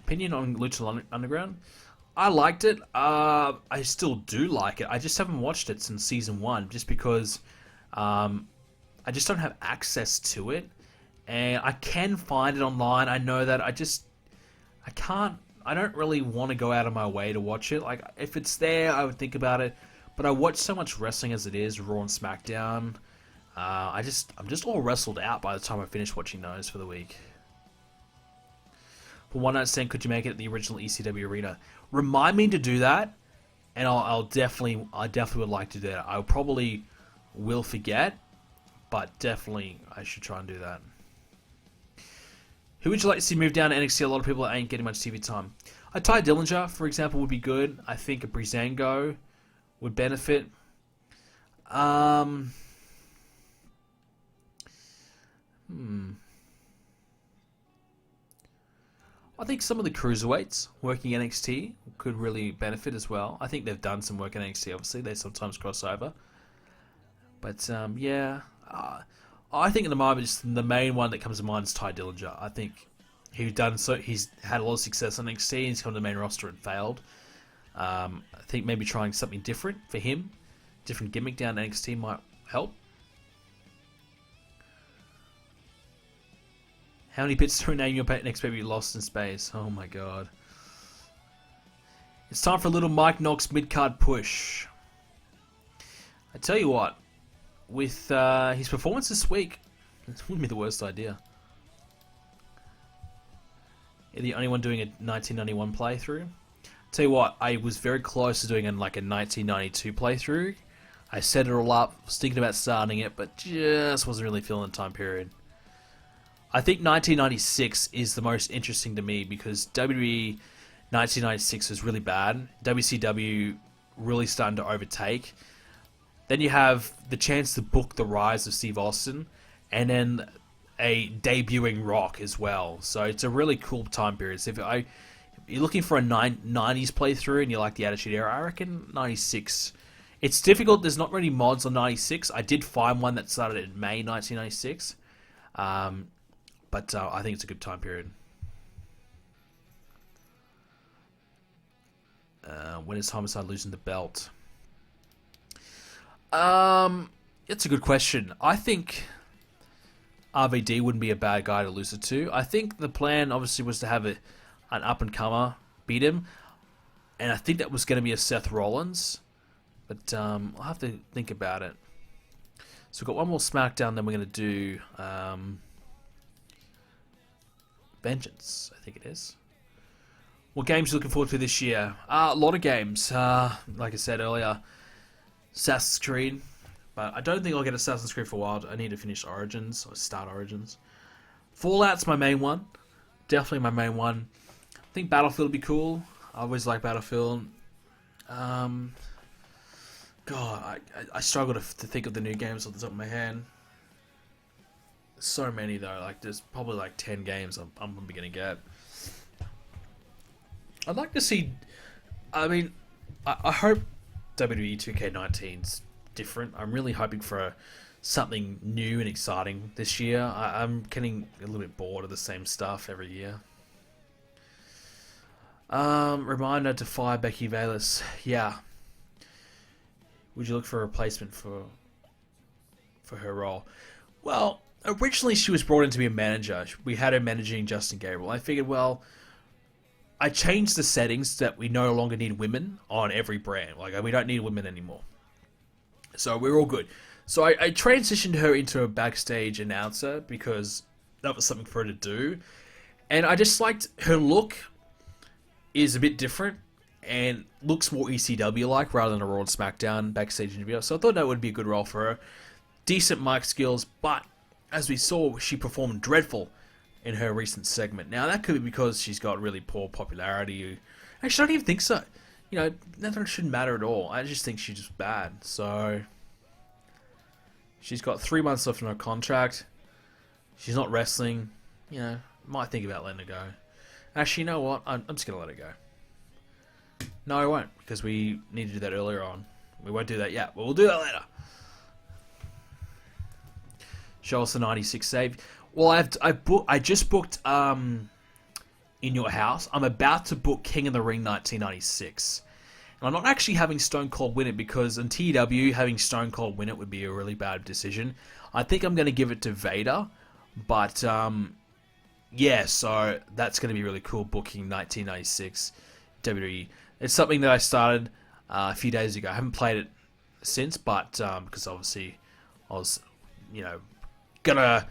Opinion on Lucha Underground? I liked it. I still do like it. I just haven't watched it since season 1, just because I just don't have access to it, and I can find it online. I know that. I can't. I don't really want to go out of my way to watch it. Like, if it's there, I would think about it. But I watch so much wrestling as it is, Raw and SmackDown. I'm just all wrestled out by the time I finish watching those for the week. For One Night Stand, could you make it at the original ECW arena? Remind me to do that, and I definitely would like to do that. I probably will forget, but definitely I should try and do that. Who would you like to see move down to NXT? A lot of people ain't getting much TV time. A Ty Dillinger, for example, would be good. I think a Breezango would benefit. I think some of the cruiserweights working NXT could really benefit as well. I think they've done some work in NXT, obviously. They sometimes cross over. But, yeah. I think at the moment, just the main one that comes to mind is Ty Dillinger. I think he's had a lot of success on NXT. He's come to the main roster and failed. I think maybe trying something different for him, different gimmick down NXT might help. How many bits to rename your next baby Lost in Space? Oh my god. It's time for a little Mike Knox mid-card push. I tell you what, with his performance this week, it wouldn't be the worst idea. You're the only one doing a 1991 playthrough. Tell you what, I was very close to doing a 1992 playthrough. I set it all up, was thinking about starting it, but just wasn't really feeling the time period. I think 1996 is the most interesting to me because WWE 1996 was really bad. WCW really starting to overtake. Then you have the chance to book the rise of Steve Austin, and then a debuting Rock as well. So it's a really cool time period. So if you're looking for a 90s playthrough and you like the Attitude Era, I reckon 96. It's difficult. There's not really mods on 96. I did find one that started in May 1996. But I think it's a good time period. When is Homicide losing the belt? It's a good question. I think RVD wouldn't be a bad guy to lose it to. I think the plan obviously was to have an up-and-comer beat him. And I think that was going to be a Seth Rollins. But I'll have to think about it. So we've got one more SmackDown, then we're going to do Vengeance, I think it is. What games are you looking forward to this year? A lot of games. Like I said earlier, Assassin's Creed. But I don't think I'll get Assassin's Creed for a while. I need to finish Origins, or start Origins. Fallout's my main one. Definitely my main one. I think Battlefield would be cool. I always like Battlefield. God, I struggle to think of the new games off the top of my head. So many though, like there's probably like 10 games I'm probably gonna get. I'd like to see. I mean, I hope WWE 2K19's different. I'm really hoping for something new and exciting this year. I'm getting a little bit bored of the same stuff every year. Reminder to fire Becky Bayless. Yeah. Would you look for a replacement for her role? Well, originally she was brought in to be a manager. We had her managing Justin Gabriel. I figured, well, I changed the settings that we no longer need women on every brand. Like, we don't need women anymore. So we're all good. So I transitioned her into a backstage announcer because that was something for her to do. And I just liked her look is a bit different and looks more ECW-like rather than a Raw and SmackDown backstage interview. So I thought that would be a good role for her. Decent mic skills, but as we saw, she performed dreadful in her recent segment. Now, that could be because she's got really poor popularity. Actually, I don't even think so. You know, that shouldn't matter at all. I just think she's just bad. So, she's got 3 months left on her contract. She's not wrestling. You know, might think about letting her go. Actually, you know what? I'm just going to let her go. No, I won't, because we need to do that earlier on. We won't do that yet, but we'll do that later. Show us the 96 save. Well, I just booked In Your House. I'm about to book King of the Ring 1996. And I'm not actually having Stone Cold win it because in TEW, having Stone Cold win it would be a really bad decision. I think I'm going to give it to Vader. But, yeah, so that's going to be really cool, booking 1996 WWE. It's something that I started a few days ago. I haven't played it since, but because obviously I was, you know, gonna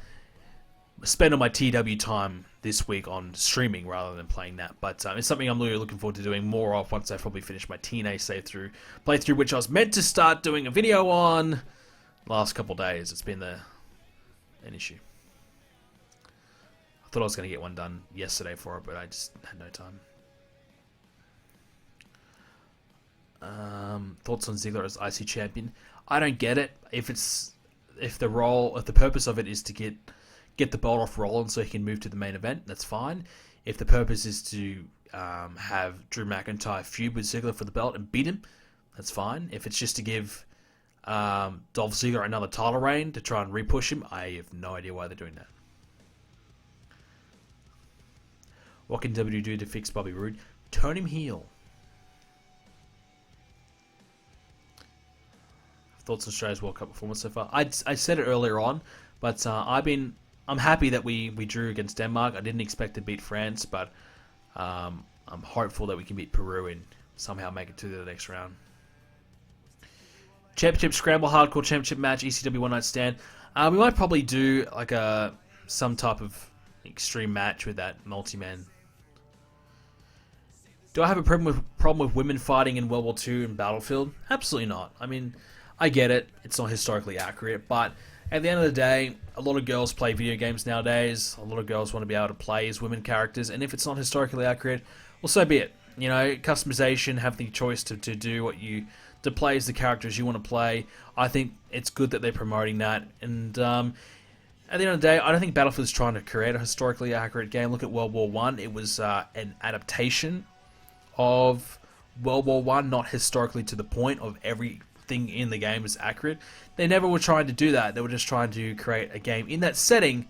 spend all my TW time this week on streaming rather than playing that. But it's something I'm really looking forward to doing more of once I probably finish my TNA playthrough, which I was meant to start doing a video on last couple of days. It's been an issue. I thought I was going to get one done yesterday for it, but I just had no time. Thoughts on Ziggler as IC champion? I don't get it. If the purpose of it is to get the belt off Rollins so he can move to the main event, that's fine. If the purpose is to have Drew McIntyre feud with Ziggler for the belt and beat him, that's fine. If it's just to give Dolph Ziggler another title reign to try and repush him, I have no idea why they're doing that. What can WWE do to fix Bobby Roode? Turn him heel. Thoughts on Australia's World Cup performance so far? I said it earlier on, but I'm happy that we drew against Denmark. I didn't expect to beat France, but I'm hopeful that we can beat Peru and somehow make it to the next round. Championship Scramble Hardcore Championship match, ECW One Night Stand. We might probably do like some type of extreme match with that multi-man. Do I have a problem with women fighting in World War II in Battlefield? Absolutely not. I mean, I get it. It's not historically accurate, but at the end of the day, a lot of girls play video games nowadays. A lot of girls want to be able to play as women characters, and if it's not historically accurate, well, so be it. You know, customization, have the choice to do to play as the characters you want to play. I think it's good that they're promoting that, and at the end of the day, I don't think Battlefield's trying to create a historically accurate game. Look at World War One. It was an adaptation of World War One, not historically to the point of everything in the game is accurate. They never were trying to do that. They were just trying to create a game in that setting,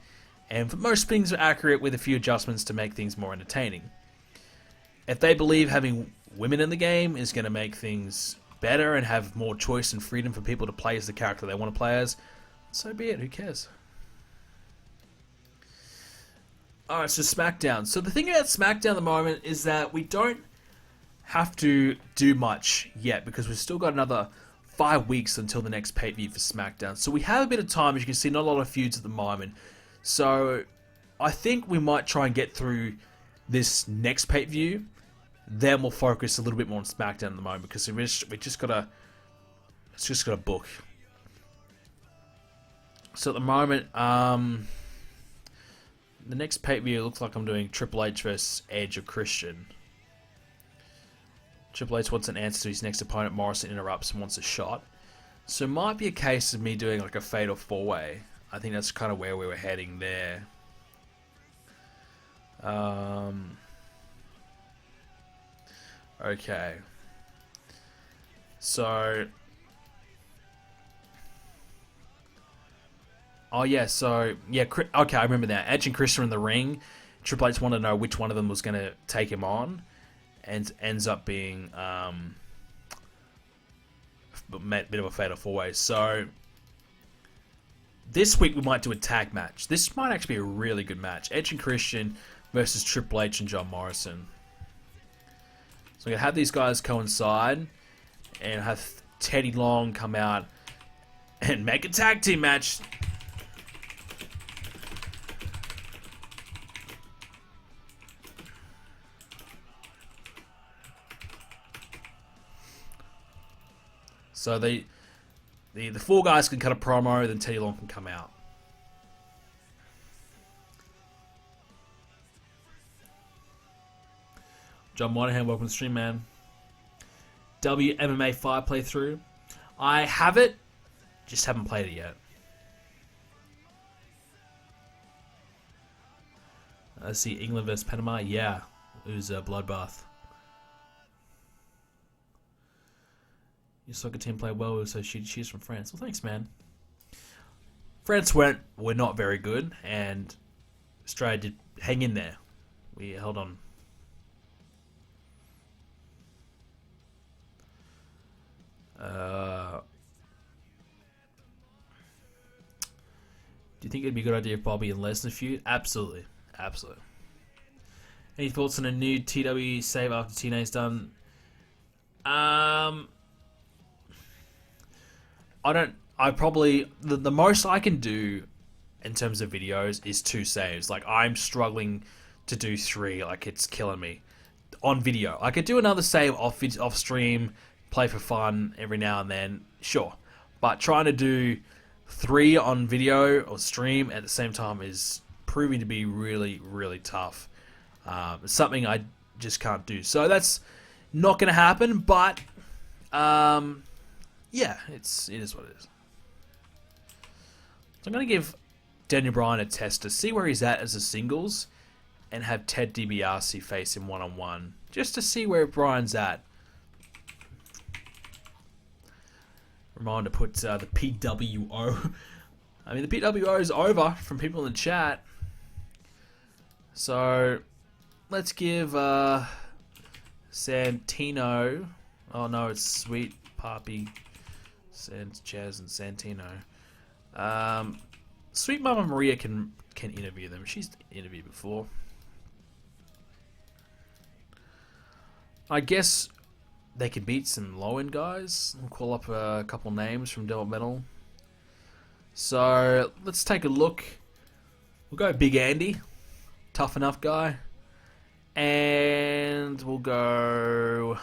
and for most things are accurate with a few adjustments to make things more entertaining. If they believe having women in the game is going to make things better and have more choice and freedom for people to play as the character they want to play as, so be it. Who cares? Alright, so SmackDown. So the thing about SmackDown at the moment is that we don't have to do much yet because we've still got another 5 weeks until the next pay-per-view for SmackDown. So we have a bit of time. As you can see, not a lot of feuds at the moment. So I think we might try and get through this next pay-per-view. Then we'll focus a little bit more on SmackDown at the moment because we just gotta book. So at the moment, the next pay-per-view looks like I'm doing Triple H versus Edge or Christian. Triple H wants an answer to his next opponent. Morrison interrupts and wants a shot. So it might be a case of me doing like a fatal four-way. I think that's kind of where we were heading there. Okay. So... Oh, yeah, so... Yeah, okay, I remember that. Edge and Christian in the ring. Triple H wanted to know which one of them was going to take him on. And ends up being a bit of a fatal four-way. So this week we might do a tag match. This might actually be a really good match. Edge and Christian versus Triple H and John Morrison. So we're going to have these guys coincide and have Teddy Long come out and make a tag team match. So the four guys can cut a promo, then Teddy Long can come out. John Monahan, welcome to the stream, man. WMMA 5 playthrough. I have it, just haven't played it yet. Let's see, England versus Panama. Yeah, it was a bloodbath. Your soccer team played well, so she's from France. Well, thanks, man. France were not very good, and Australia did hang in there. We held on. Do you think it'd be a good idea if Bobby and Lesnar feud? Absolutely. Absolutely. Any thoughts on a new TW save after TNA's done? The most I can do in terms of videos is 2 saves. Like, I'm struggling to do 3. Like, it's killing me. On video. I could do another save off stream, play for fun every now and then, sure. But trying to do 3 on video or stream at the same time is proving to be really, really tough. It's something I just can't do. So that's not going to happen, but yeah, it is what it is. So I'm going to give Daniel Bryan a test to see where he's at as a singles and have Ted DiBiase face him one-on-one just to see where Bryan's at. Reminder to put the PWO. I mean, the PWO is over from people in the chat. So let's give Santino. Oh no, it's Sweet Papi, Chaz and Santino. Sweet Mama Maria can interview them. She's interviewed before. I guess they could beat some low-end guys. We'll call up a couple names from developmental. So let's take a look. We'll go Big Andy, tough enough guy, and we'll go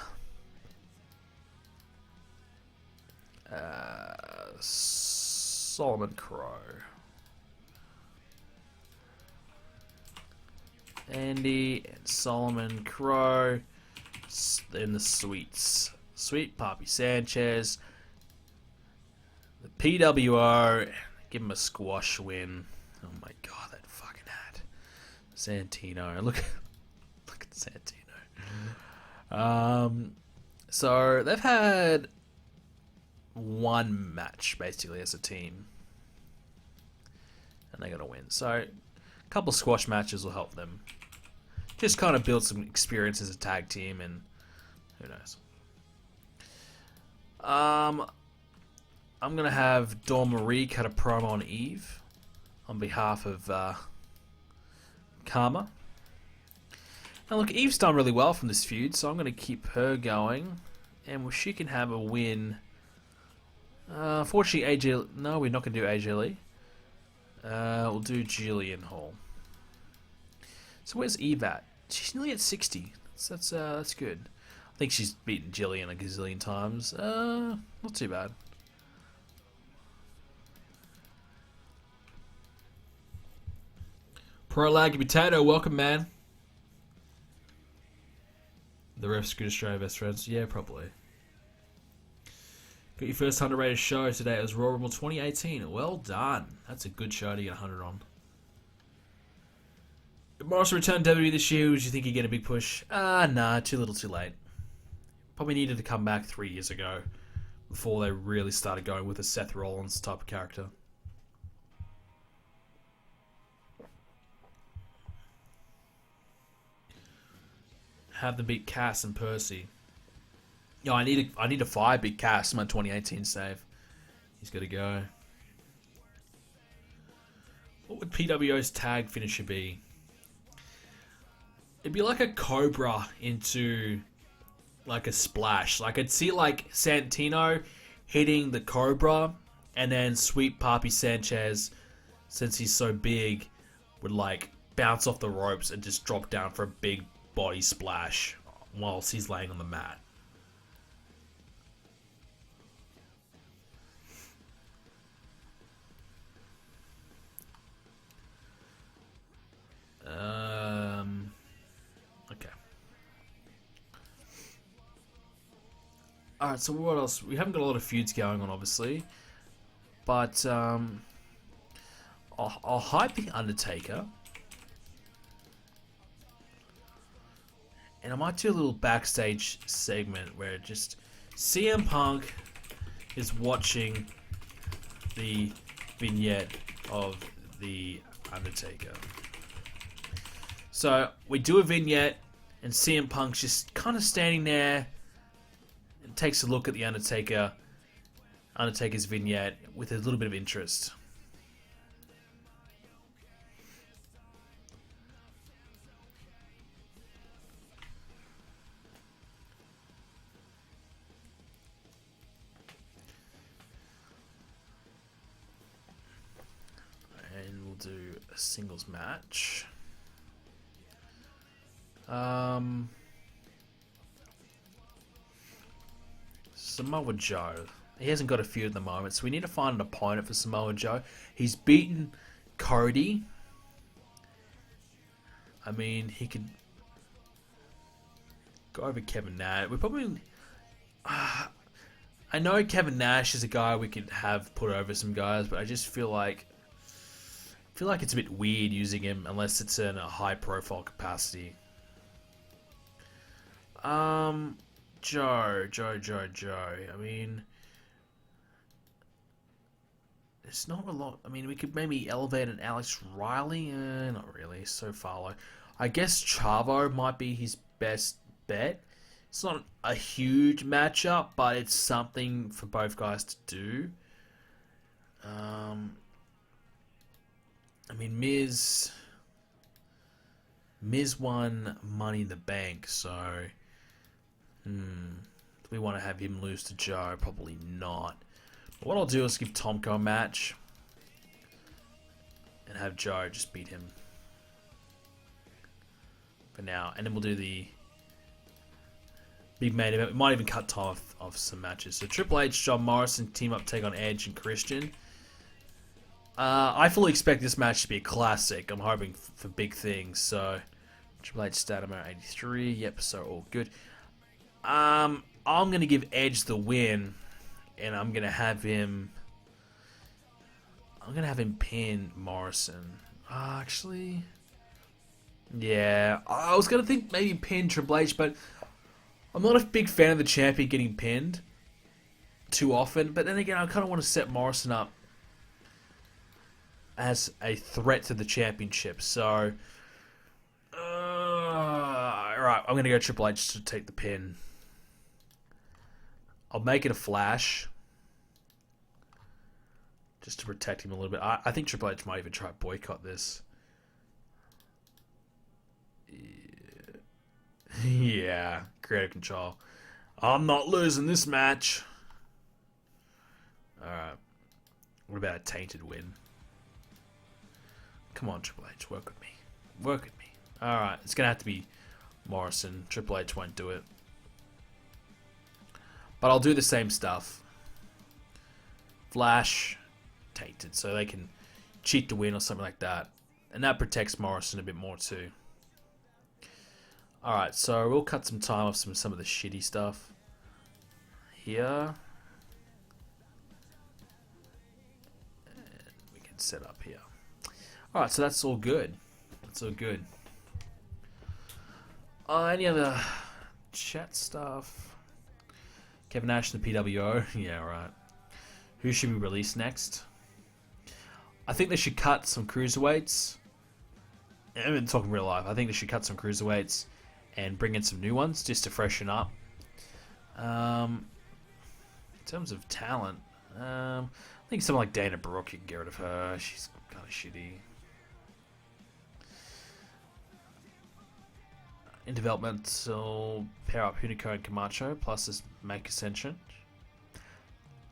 Solomon Crow. Andy and Solomon Crow. Then the Sweets. Sweet Papi Sanchez. The PWO. Give him a squash win. Oh my god, that fucking hat. Santino. Look at Santino. So they've had 1 match basically as a team. And they're gonna win. So a couple squash matches will help them. Just kind of build some experience as a tag team, and who knows. I'm going to have Dawn Marie cut a promo on Eve on behalf of Karma. Now look, Eve's done really well from this feud, so I'm going to keep her going, and she can have a win. Unfortunately, AJ... No, we're not going to do AJ Lee. We'll do Jillian Hall. So where's Eve at? She's nearly at 60. That's good. I think she's beaten Jillian a gazillion times. Not too bad. Pro Laggy Potato, welcome, man. The ref's good Australia best friends. Yeah, probably. Got your first 100 rated show today. It was Royal Rumble 2018. Well done. That's a good show to get 100 on. Morrison returned WWE this year. Would you think he'd get a big push? Nah, too little too late. Probably needed to come back 3 years ago before they really started going with a Seth Rollins type of character. Have them beat Cass and Percy. Yo, I need to fire Big Cass in my 2018 save. He's got to go. would PWO's tag finisher be? It'd be like a cobra into like a splash. Like I'd see like Santino hitting the cobra, and then Sweet Papi Sanchez, since he's so big, would like bounce off the ropes and just drop down for a big body splash whilst he's laying on the mat. Okay. Alright, so what else? We haven't got a lot of feuds going on, obviously. But, I'll hype the Undertaker. And I might do a little backstage segment where just CM Punk is watching the vignette of the Undertaker. So we do a vignette, and CM Punk's just kind of standing there and takes a look at the Undertaker's vignette with a little bit of interest. And we'll do a singles match. Samoa Joe. He hasn't got a feud at the moment, so we need to find an opponent for Samoa Joe. He's beaten Cody. I mean, he could go over Kevin Nash. We probably... I know Kevin Nash is a guy we could have put over some guys, but I just feel like it's a bit weird using him unless it's in a high-profile capacity. Joe. I mean, it's not a lot. I mean, we could maybe elevate an Alex Riley. Not really. So far low. I guess Chavo might be his best bet. It's not a huge matchup, but it's something for both guys to do. I mean, Miz won Money in the Bank, so do we want to have him lose to Joe? Probably not. But what I'll do is give Tomko a match and have Joe just beat him for now, and then we'll do the big main event. We might even cut time off some matches. So Triple H, John Morrison team up, take on Edge and Christian. I fully expect this match to be a classic. I'm hoping for big things. So Triple H stat amount 83. Yep, so all good. I'm gonna give Edge the win, and I'm gonna have him pin Morrison. Actually, yeah, I was gonna think maybe pin Triple H, but I'm not a big fan of the champion getting pinned too often. But then again, I kind of want to set Morrison up as a threat to the championship. So, alright, I'm going to go Triple H to take the pin. I'll make it a flash, just to protect him a little bit. I think Triple H might even try to boycott this. Yeah, creative control. I'm not losing this match. Alright. What about a tainted win? Come on, Triple H, work with me. Work with me. Alright, it's going to have to be Morrison. Triple H won't do it. But I'll do the same stuff. Flash, tainted, so they can cheat to win or something like that. And that protects Morrison a bit more too. Alright, so we'll cut some time off some of the shitty stuff. Here. And we can set up here. Alright, so that's all good. That's all good. Any other chat stuff? Kevin Nash and the PWO? Yeah, right. Who should we release next? I think they should cut some cruiserweights. I'm not talking real life. I think they should cut some cruiserweights and bring in some new ones just to freshen up. In terms of talent, I think someone like Dana Brooke, you can get rid of her. She's kind of shitty. in development, so pair up Hunico and Camacho, plus this make Ascension.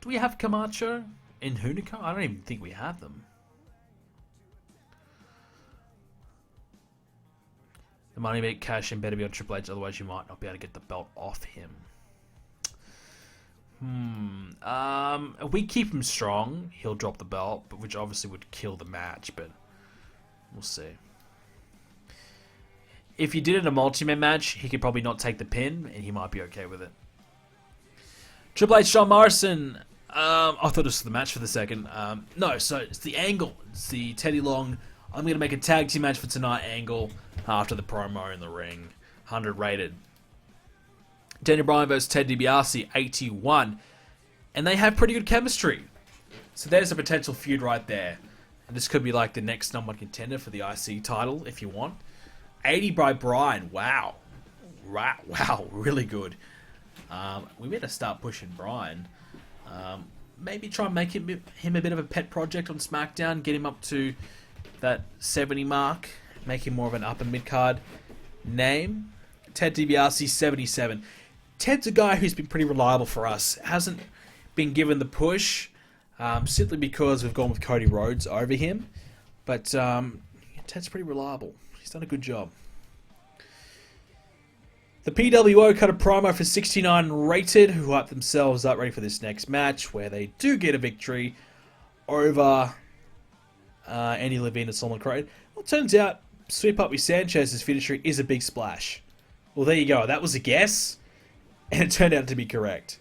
Do we have Camacho in Hunico? I don't even think we have them. The money make cash in better be on Triple H, otherwise you might not be able to get the belt off him. If we keep him strong, he'll drop the belt, but which obviously would kill the match, but we'll see. If you did it in a multi-man match, he could probably not take the pin, and he might be okay with it. Triple H, John Morrison. I thought this was the match for the second. No, so it's the angle. It's the Teddy Long, I'm going to make a tag team match for tonight angle after the promo in the ring. 100 rated. Daniel Bryan versus Ted DiBiase, 81. And they have pretty good chemistry. So there's a potential feud right there. And this could be like the next number one contender for the IC title, if you want. 80 by Bryan. Wow. Wow, really good. We better start pushing Bryan. Maybe try and make him a bit of a pet project on SmackDown. Get him up to that 70 mark. Make him more of an upper mid-card name. Ted DiBiase, 77. Ted's a guy who's been pretty reliable for us. Hasn't been given the push simply because we've gone with Cody Rhodes over him. But Ted's pretty reliable. He's done a good job. The PWO cut a promo for 69 rated, who hyped themselves up ready for this next match, where they do get a victory over Andy Levine and Solomon Crow. Well, it turns out Sweet Puppy Sanchez's finisher is a big splash. Well, there you go. That was a guess, and it turned out to be correct.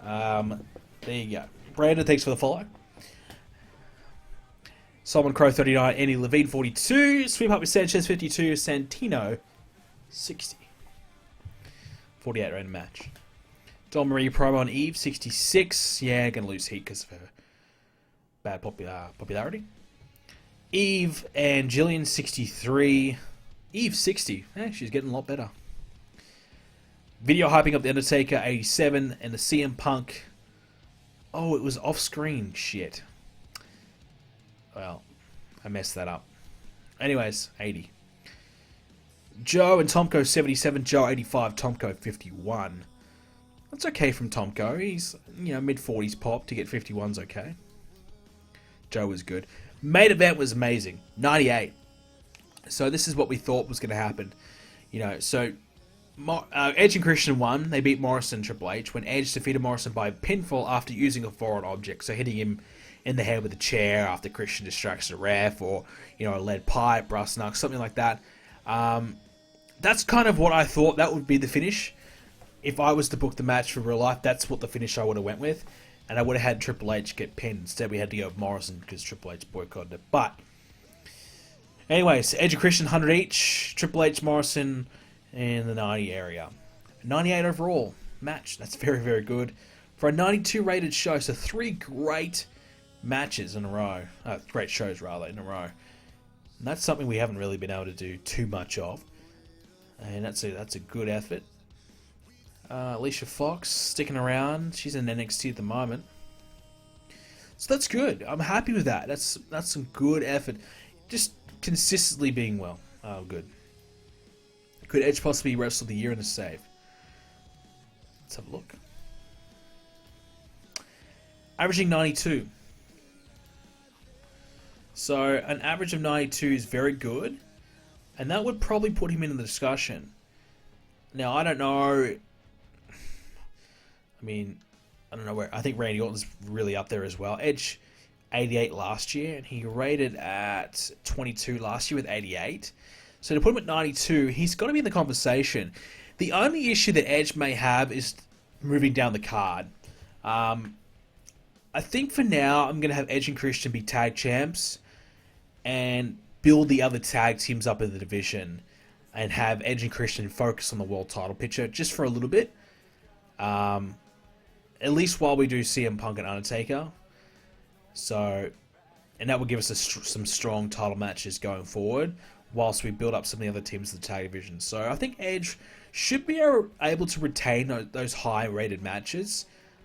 There you go. Brandon, thanks for the follow. Solomon Crow, 39. Andy Levine, 42. Sweet Puppy Sanchez, 52. Santino, 60. 48 random match. Don Marie promo on Eve, 66. Yeah, going to lose heat because of her bad popularity. Eve and Jillian, 63. Eve, 60. She's getting a lot better. Video hyping up The Undertaker, 87. And the CM Punk. Oh, it was off screen. Shit. Well, I messed that up. Anyways, 80. Joe and Tomko, 77. Joe, 85. Tomko, 51. That's okay from Tomko. He's, mid-40s pop. To get 51's okay. Joe was good. Main event was amazing. 98. So this is what we thought was going to happen. So Edge and Christian won. They beat Morrison and Triple H when Edge defeated Morrison by pinfall after using a foreign object. So hitting him in the head with a chair after Christian distracts the ref, or, a lead pipe, brass knuckles, something like that. That's kind of what I thought that would be the finish. If I was to book the match for real life, that's what the finish I would have went with. And I would have had Triple H get pinned. Instead, we had to go with Morrison because Triple H boycotted it. But, anyways, Edge and Christian, 100 each. Triple H, Morrison in the 90 area. 98 overall match. That's very, very good. For a 92 rated show, so 3 great matches in a row. Great shows, rather, in a row. And that's something we haven't really been able to do too much of. And that's a good effort. Alicia Fox sticking around. She's in NXT at the moment. So that's good. I'm happy with that. That's some good effort. Just consistently being well. Oh, good. Could Edge possibly wrestle the year in a save? Let's have a look. Averaging 92. So an average of 92 is very good. And that would probably put him in the discussion. Now, I don't know. I don't know where. I think Randy Orton's really up there as well. Edge, 88 last year, and he rated at 22 last year with 88. So to put him at 92, he's got to be in the conversation. The only issue that Edge may have is moving down the card. I think for now, I'm going to have Edge and Christian be tag champs and build the other tag teams up in the division and have Edge and Christian focus on the world title picture just for a little bit. At least while we do CM Punk and Undertaker. And that will give us some strong title matches going forward whilst we build up some of the other teams of the tag division. So I think Edge should be able to retain those high-rated matches.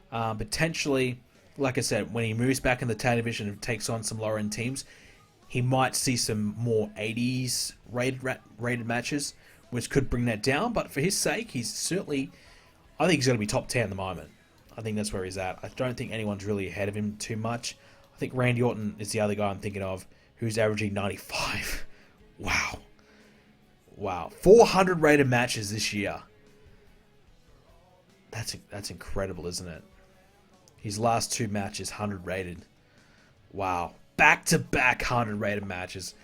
Potentially, like I said, when he moves back in the tag division and takes on some lower-end teams, he might see some more 80s rated matches, which could bring that down. But for his sake, he's certainly, I think he's going to be top 10 at the moment. I think that's where he's at. I don't think anyone's really ahead of him too much. I think Randy Orton is the other guy I'm thinking of, who's averaging 95. Wow. Wow. 400 rated matches this year. That's incredible, isn't it? His last 2 matches, 100 rated. Wow. Back-to-back 100 rated matches.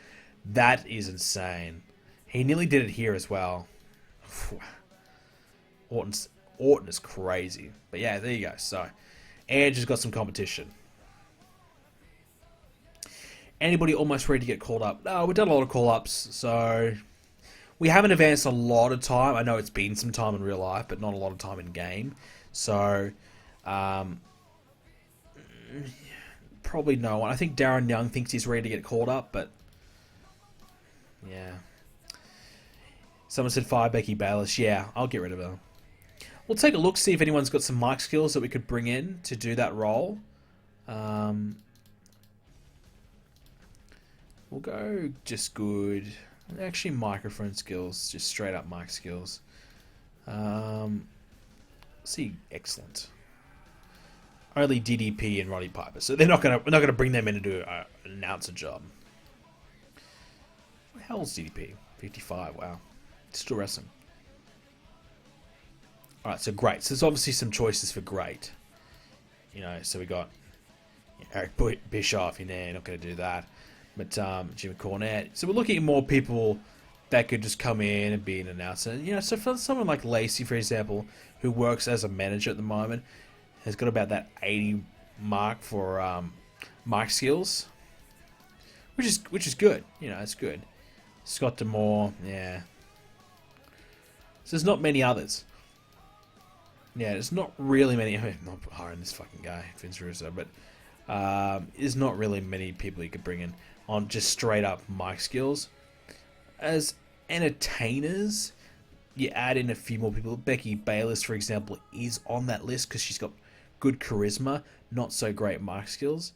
That is insane. He nearly did it here as well. Orton is crazy. But yeah, there you go. So, Edge has got some competition. Anybody almost ready to get called up? No, we've done a lot of call-ups, so we haven't advanced a lot of time. I know it's been some time in real life, but not a lot of time in game. So, probably no one. I think Darren Young thinks he's ready to get called up, but yeah. Someone said fire Becky Bayless. Yeah, I'll get rid of her. We'll take a look, see if anyone's got some mic skills that we could bring in to do that role. We'll go just good. Actually, microphone skills, just straight up mic skills. See, excellent. Only DDP and Roddy Piper, so we're not gonna bring them in to do an announcer job. What the hell's DDP? 55. Wow, still wrestling. All right, so great. So there's obviously some choices for great. You know, so we got Eric Bischoff. You know, you're not going to do that. But Jim Cornette. So we're looking at more people that could just come in and be an announcer. You know, so for someone like Lacey, for example, who works as a manager at the moment, has got about that 80 mark for mic skills, which is good. You know, it's good. Scott D'Amore, yeah. So there's not many others. Yeah, there's not really many. I mean, not hiring this fucking guy, Vince Russo, but there's not really many people you could bring in on just straight up mic skills. As entertainers, you add in a few more people. Becky Bayless, for example, is on that list because she's got good charisma, not so great mic skills.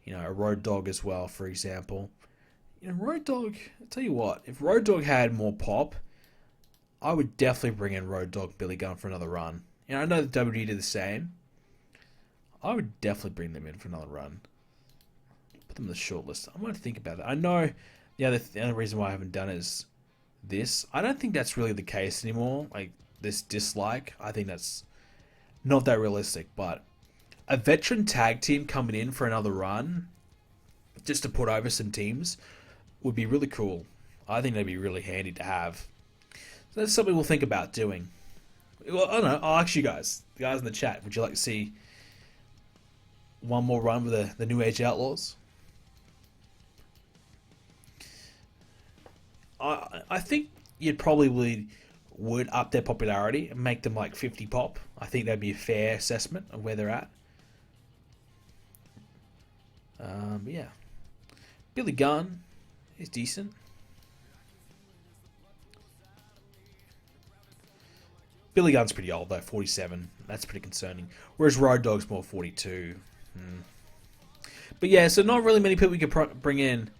You know, a Road Dogg as well, for example. You know, Road Dogg, I'll tell you what, if Road Dogg had more pop, I would definitely bring in Road Dogg Billy Gunn for another run. You know, I know the WWE did the same. I would definitely bring them in for another run. Put them on the short list. I'm going to think about that. I know the other reason why I haven't done it is this. I don't think that's really the case anymore. Like, this dislike, I think that's not that realistic. But a veteran tag team coming in for another run, just to put over some teams, would be really cool. I think that'd be really handy to have. So that's something we'll think about doing. Well, I don't know. I'll ask you guys, the guys in the chat, would you like to see one more run with the New Age Outlaws? I think you'd probably would up their popularity and make them like 50 pop. I think that'd be a fair assessment of where they're at. Yeah. Billy Gunn is decent. Billy Gunn's pretty old though, 47. That's pretty concerning. Whereas Road Dogg's more 42. But yeah, so not really many people you could bring in.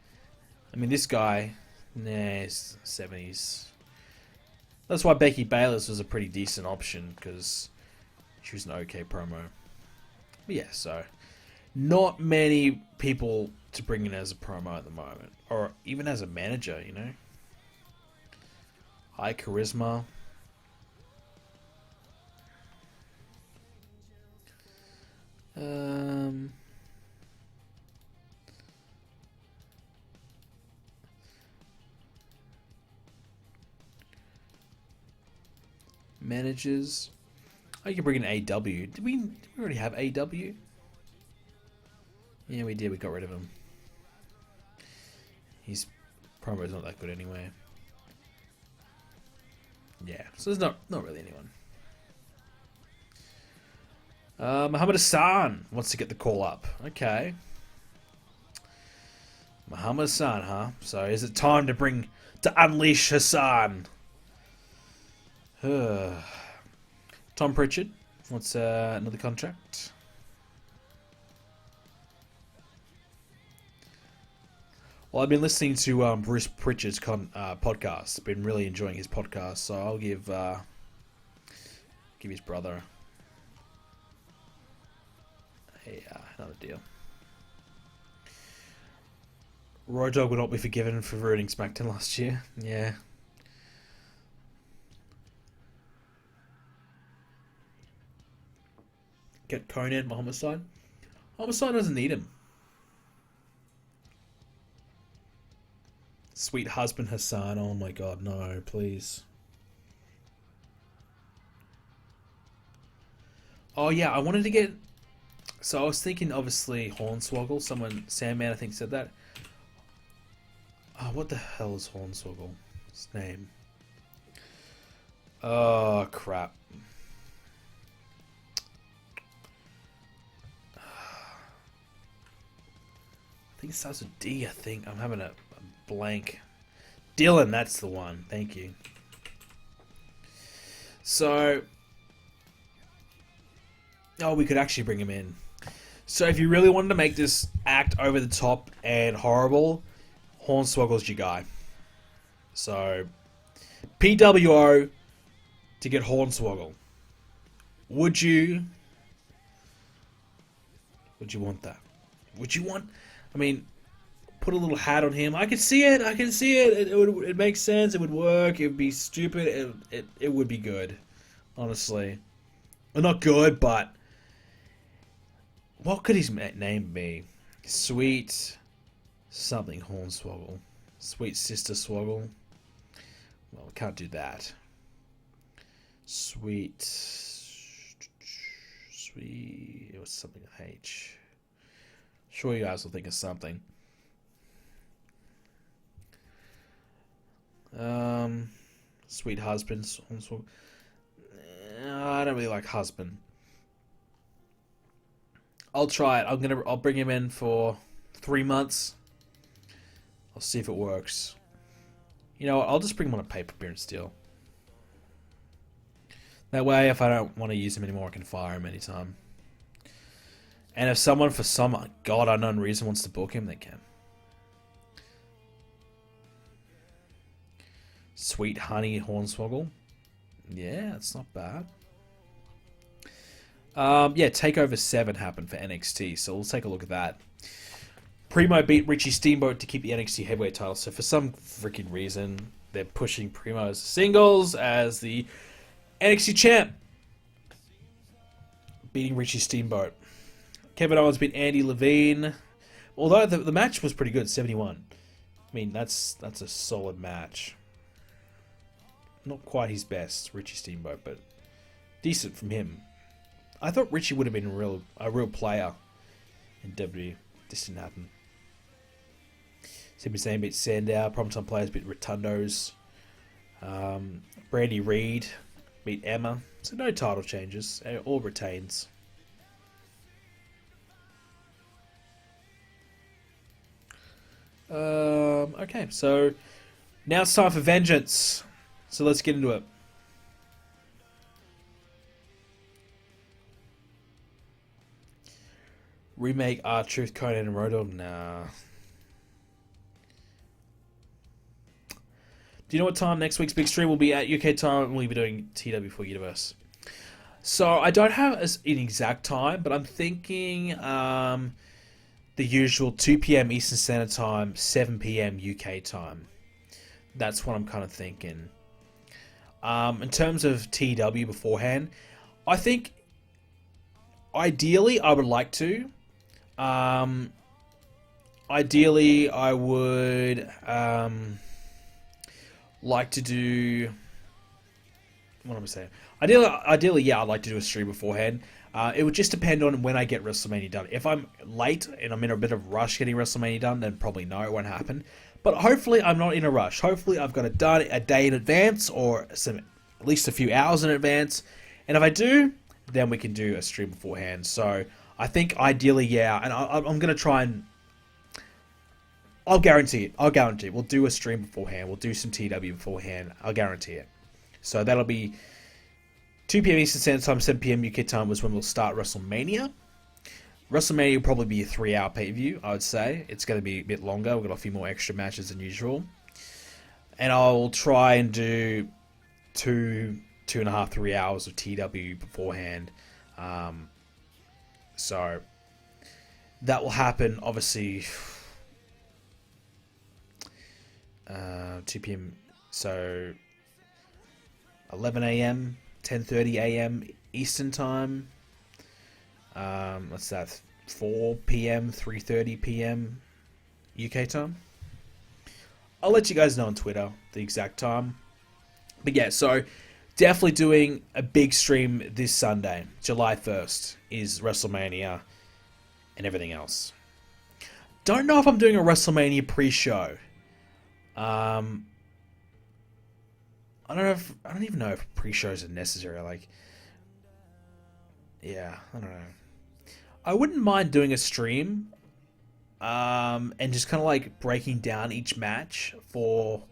I mean, this guy, he's 70s. That's why Becky Bayless was a pretty decent option, because she was an okay promo. But yeah, so not many people to bring in as a promo at the moment, or even as a manager, you know. High charisma. Managers. Oh, you can bring in AW. Did we already have AW? Yeah, we did. We got rid of him. His promo is not that good anyway. Yeah, so there's not really anyone. Muhammad Hassan wants to get the call up. Okay. Muhammad Hassan, huh? So is it time to unleash Hassan? Tom Pritchard wants another contract. Well, I've been listening to Bruce Pritchard's podcast. Been really enjoying his podcast, so I'll give his brother another deal. Road Dogg will not be forgiven for ruining SmackDown last year. Yeah. Get Conan, Homicide. Homicide doesn't need him. Sweet husband Hassan. Oh my god, no, please. Oh yeah, I wanted to get... So I was thinking, obviously, Hornswoggle. Sandman, I think, said that. Oh, what the hell is Hornswoggle's name? Oh, crap. I think it starts with D, I think. I'm having a blank. Dylan, that's the one. Thank you. So... Oh, we could actually bring him in. So if you really wanted to make this act over the top and horrible, Hornswoggle's your guy. So, PWO to get Hornswoggle. Would you want that? Would you want... I mean, put a little hat on him. I can see it. It makes sense. It would work. It would be stupid. It would be good. Honestly. Well, not good, but... What could his name be? Sweet something Hornswoggle. Sweet Sister Swoggle. Well, we can't do that. Sweet... It was something with H. Sure you guys will think of something. Sweet Husband. Hornswoggle. I don't really like Husband. I'll try it. I'll bring him in for 3 months. I'll see if it works. You know what? I'll just bring him on a pay-per-appearance deal. That way, if I don't want to use him anymore, I can fire him anytime. And if someone for some god unknown reason wants to book him, they can. Sweet Honey Hornswoggle. Yeah, it's not bad. Yeah, TakeOver 7 happened for NXT, so we'll take a look at that. Primo beat Richie Steamboat to keep the NXT Heavyweight title, so for some freaking reason, they're pushing Primo as singles as the NXT champ, beating Richie Steamboat. Kevin Owens beat Andy Levine, although the match was pretty good, 71. I mean, that's a solid match. Not quite his best, Richie Steamboat, but decent from him. I thought Richie would have been a real player in WWE. This didn't happen. Sami Zayn beat Sandow. Primetime Players beat Rotundos. Brandy Reed beat Emma. So no title changes. All retains. Okay, so now it's time for Vengeance. So let's get into it. Remake R-Truth, Conan and Road Dogg? Nah. Do you know what time next week's big stream will be at UK time? We'll be doing TW4 Universe. So I don't have an exact time, but I'm thinking the usual 2 PM Eastern Standard Time, 7 PM UK time. That's what I'm kind of thinking. In terms of TW beforehand, I think ideally I would like to. Ideally, I would like to do... What am I saying? Ideally, yeah, I'd like to do a stream beforehand. It would just depend on when I get WrestleMania done. If I'm late and I'm in a bit of a rush getting WrestleMania done, then probably no, it won't happen. But hopefully I'm not in a rush. Hopefully I've got it done a day in advance or at least a few hours in advance. And if I do, then we can do a stream beforehand. So I think ideally, yeah. And I'm going to try and... I'll guarantee it. We'll do a stream beforehand. We'll do some TW beforehand. I'll guarantee it. So that'll be 2 PM Eastern Standard Time, 7 PM UK time was when we'll start WrestleMania. WrestleMania will probably be a 3-hour pay-per-view, I would say. It's going to be a bit longer. We've got a few more extra matches than usual. And I'll try and do 2.5, 3 hours of TW beforehand. So that will happen, obviously, 2 p.m. So 11 a.m., 10:30 a.m. Eastern Time. What's that? 4 p.m., 3:30 p.m. UK time. I'll let you guys know on Twitter the exact time. But yeah, so definitely doing a big stream this Sunday. July 1st is WrestleMania and everything else. Don't know if I'm doing a WrestleMania pre-show. I don't even know if pre-shows are necessary. Like, yeah, I don't know. I wouldn't mind doing a stream, and just kind of like breaking down each match for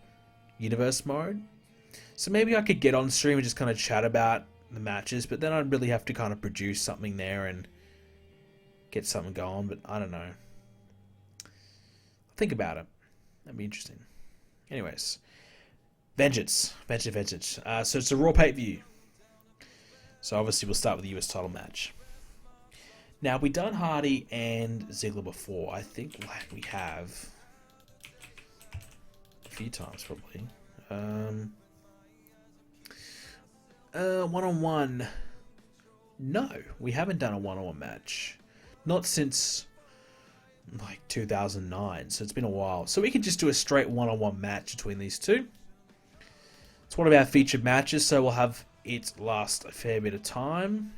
Universe mode. So maybe I could get on stream and just kind of chat about the matches, but then I'd really have to kind of produce something there and get something going. But I don't know. Think about it. That'd be interesting. Anyways, Vengeance. So it's a Raw pay-per-view. So obviously we'll start with the US title match. Now, we've done Hardy and Ziggler before. I think we have a few times, probably. One-on-one. No, we haven't done a one-on-one match. Not since, like, 2009. So it's been a while. So we can just do a straight one-on-one match between these two. It's one of our featured matches, so we'll have it last a fair bit of time.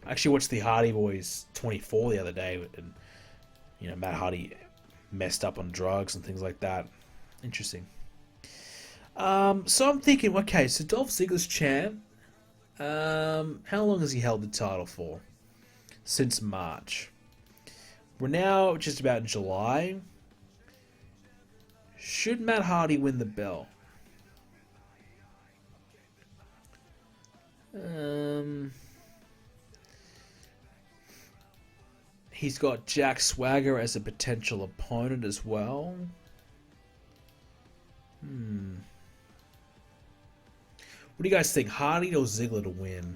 I actually watched the Hardy Boys 24 the other day, and Matt Hardy messed up on drugs and things like that. Interesting. So I'm thinking, okay, so Dolph Ziggler's champ. How long has he held the title for? Since March. We're now just about in July. Should Matt Hardy win the belt? He's got Jack Swagger as a potential opponent as well. What do you guys think? Hardy or Ziggler to win?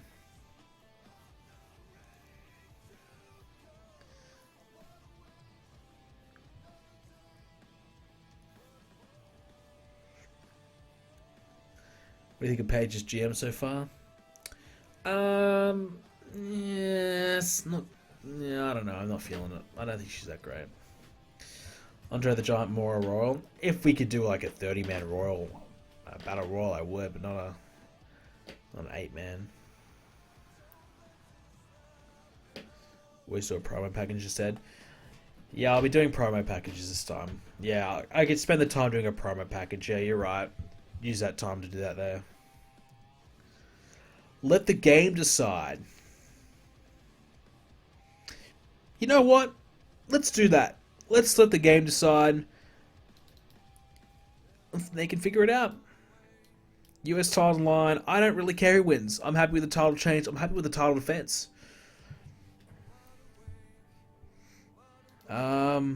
What do you think of Paige's GM so far? Yes, not. Yeah, I don't know. I'm not feeling it. I don't think she's that great. Andre the Giant Mora Royal. If we could do like a 30-man Royal Battle Royal, I would, but not an 8-man. Always do a promo package instead. Yeah, I'll be doing promo packages this time. Yeah, I could spend the time doing a promo package. Yeah, you're right. Use that time to do that there. Let the game decide. You know what? Let's do that. Let's let the game decide. They can figure it out. US title line. I don't really care who wins. I'm happy with the title change. I'm happy with the title defense. But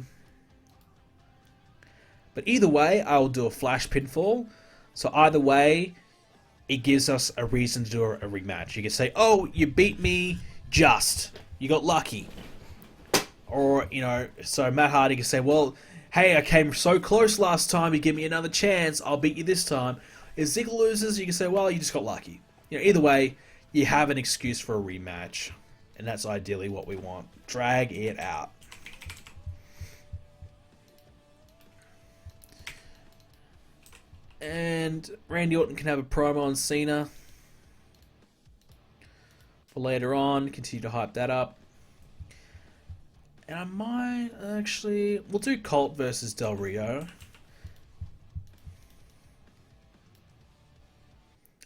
either way, I will do a flash pinfall. So either way, it gives us a reason to do a rematch. You can say, oh, you beat me just. You got lucky. Or, so Matt Hardy can say, well, hey, I came so close last time, you give me another chance, I'll beat you this time. If Ziggler loses, you can say, well, you just got lucky. Either way, you have an excuse for a rematch. And that's ideally what we want. Drag it out. And Randy Orton can have a promo on Cena for later on. Continue to hype that up. And I might actually... We'll do Colt versus Del Rio.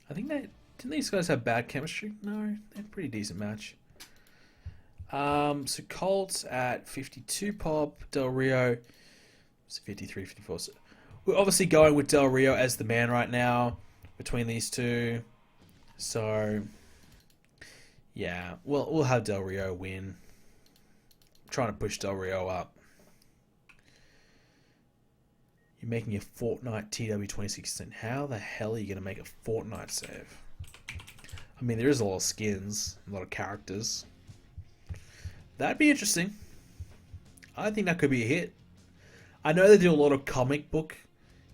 I think they... Didn't these guys have bad chemistry? No, they had a pretty decent match. So Colt at 52 pop. Del Rio... 53, 54. So we're obviously going with Del Rio as the man right now between these two. So... Yeah, we'll have Del Rio win. trying to push Del Rio up. You're making a Fortnite TW 2016. How the hell are you going to make a Fortnite save? I mean, there is a lot of skins, a lot of characters. That'd be interesting. I think that could be a hit. I know they do a lot of comic book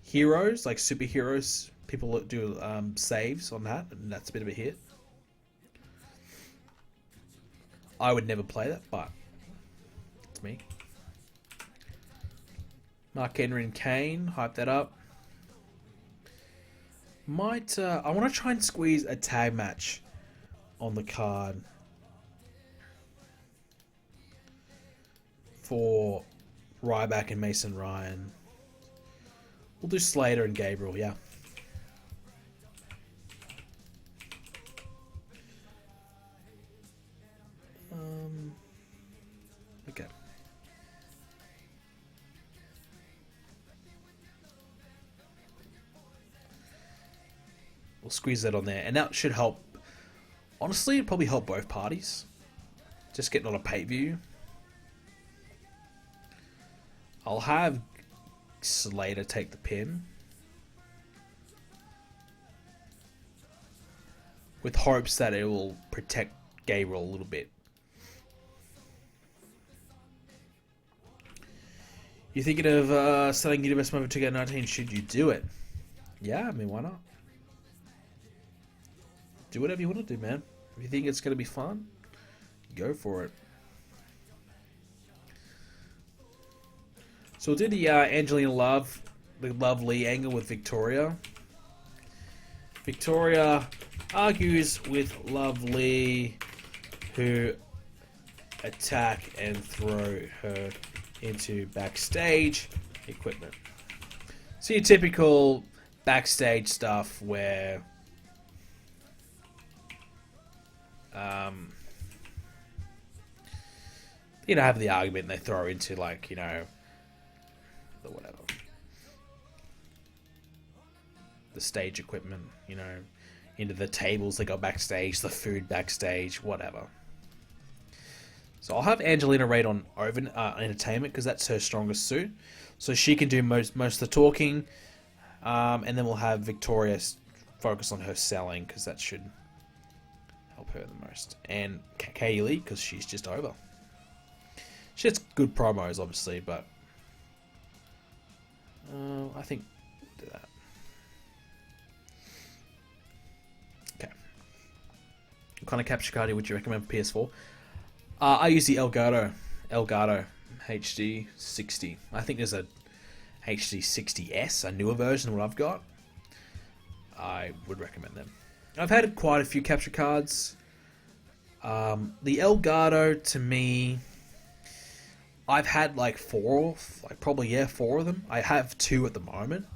heroes, like superheroes. People do saves on that, and that's a bit of a hit. I would never play that, but it's me. Mark Henry and Kane, hype that up. Might I want to try and squeeze a tag match on the card for Ryback and Mason Ryan. We'll do Slater and Gabriel, yeah. Okay. We'll squeeze that on there, and that should help. Honestly, it'd probably help both parties. Just getting on a pay-per-view. I'll have Slater take the pin, with hopes that it will protect Gabriel a little bit. You thinking of selling Universe Moment 2K19? Should you do it? Yeah, I mean, why not? Do whatever you want to do, man. If you think it's going to be fun, go for it. So we'll do the Angelina Love, the lovely angle with Victoria. Victoria argues with Lovely, who attack and throw her into backstage equipment. So your typical backstage stuff where you know, have the argument and they throw into, like, you know, the whatever, the stage equipment, you know, into the tables they got backstage, the food backstage, whatever. So I'll have Angelina rate on entertainment because that's her strongest suit, so she can do most of the talking, and then we'll have Victoria focus on her selling because that should help her the most, and Kaylee because she's just over. She has good promos, obviously, but I think we'll do that. Okay. What kind of capture card would you recommend for PS4? I use the Elgato HD 60. I think there's a HD 60S, a newer version of what I've got. I would recommend them. I've had quite a few capture cards. The Elgato, to me, I've had like four of them. I have two at the moment.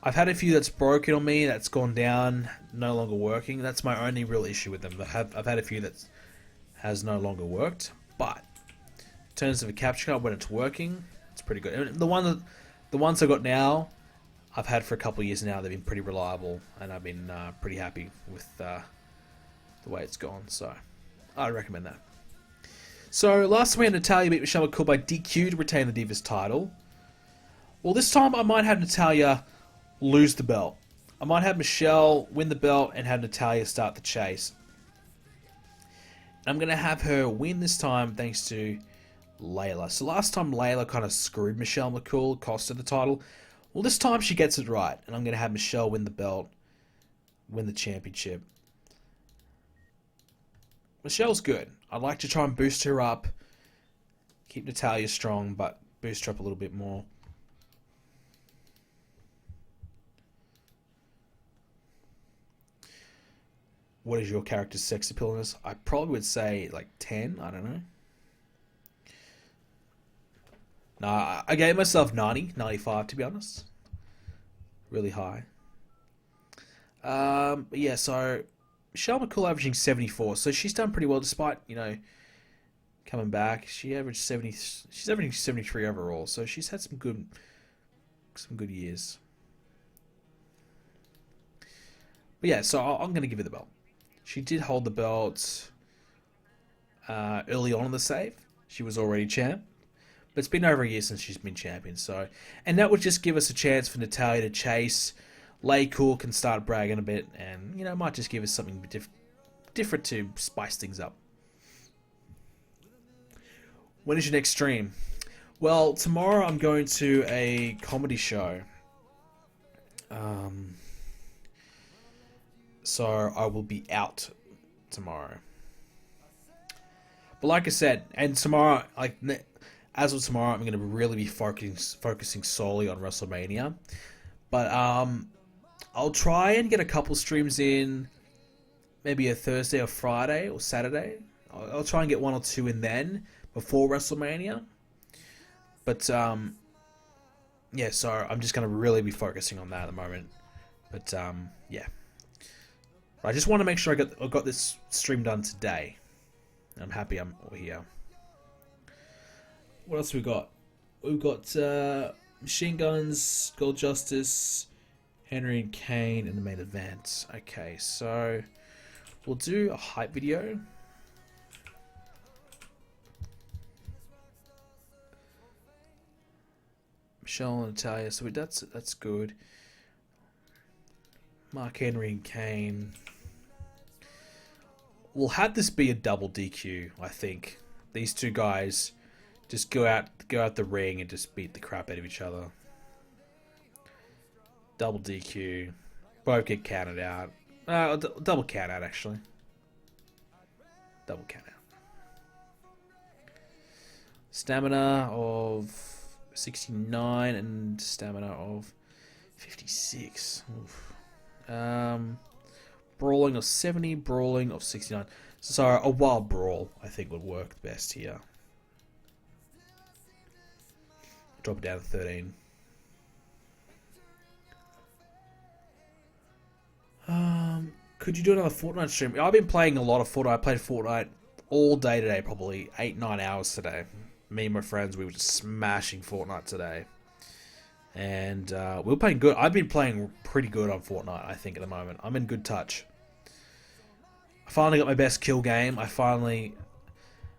I've had a few that's broken on me, that's gone down, no longer working. That's my only real issue with them. I've had a few that has no longer worked, but in terms of a capture card, when it's working, it's pretty good. And the ones I got now, I've had for a couple of years now. They've been pretty reliable, and I've been pretty happy with the way it's gone. So I recommend that. So last time we had Natalya beat Michelle McCool by DQ to retain the Divas title. Well, this time I might have Natalya lose the belt. I might have Michelle win the belt and have Natalya start the chase. I'm going to have her win this time thanks to Layla. So last time Layla kind of screwed Michelle McCool, cost her the title. Well, this time she gets it right, and I'm going to have Michelle win the belt, win the championship. Michelle's good. I'd like to try and boost her up, keep Natalya strong, but boost her up a little bit more. What is your character's sex appealiness? I probably would say like 10. I don't know. No, I gave myself 90, 95 to be honest. Really high. But yeah, so Michelle McCool averaging 74, so she's done pretty well despite, you know, coming back. She averaged 70. She's averaging 73 overall, so she's had some good years. But yeah, so I'm going to give her the belt. She did hold the belt early on in the save, She was already champ. But it's been over a year since she's been champion, so... And that would just give us a chance for Natalya to chase. Lay Cool can start bragging a bit, and, you know, might just give us something different to spice things up. When is your next stream? Well, tomorrow I'm going to a comedy show. So I will be out tomorrow. But like I said, and tomorrow, like... As of tomorrow, I'm going to really be focusing solely on WrestleMania. But I'll try and get a couple streams in, maybe a Thursday or Friday or Saturday. I'll try and get 1 or 2 in then, before WrestleMania. But, yeah, so I'm just going to really be focusing on that at the moment. But, yeah. I just want to make sure I got this stream done today. I'm happy I'm here. What else we got? We've got Machine Guns, Gold Justice, Henry and Kane in the main event. Okay, so we'll do a hype video. Michelle and Natalya, so that's good. Mark Henry and Kane. We'll have this be a double DQ, I think. These two guys just go out the ring and just beat the crap out of each other. Double DQ. Both get counted out. Double count out, actually. Double count out. Stamina of 69 and stamina of 56. Oof. Brawling of 70, brawling of 69. So a wild brawl, I think, would work best here. Drop it down to 13. Could you do another Fortnite stream? I've been playing a lot of Fortnite. I played Fortnite all day today, probably 8-9 hours today. Me and my friends, we were just smashing Fortnite today. And we were playing good. I've been playing pretty good on Fortnite, I think, at the moment. I'm in good touch. I finally got my best kill game. I finally...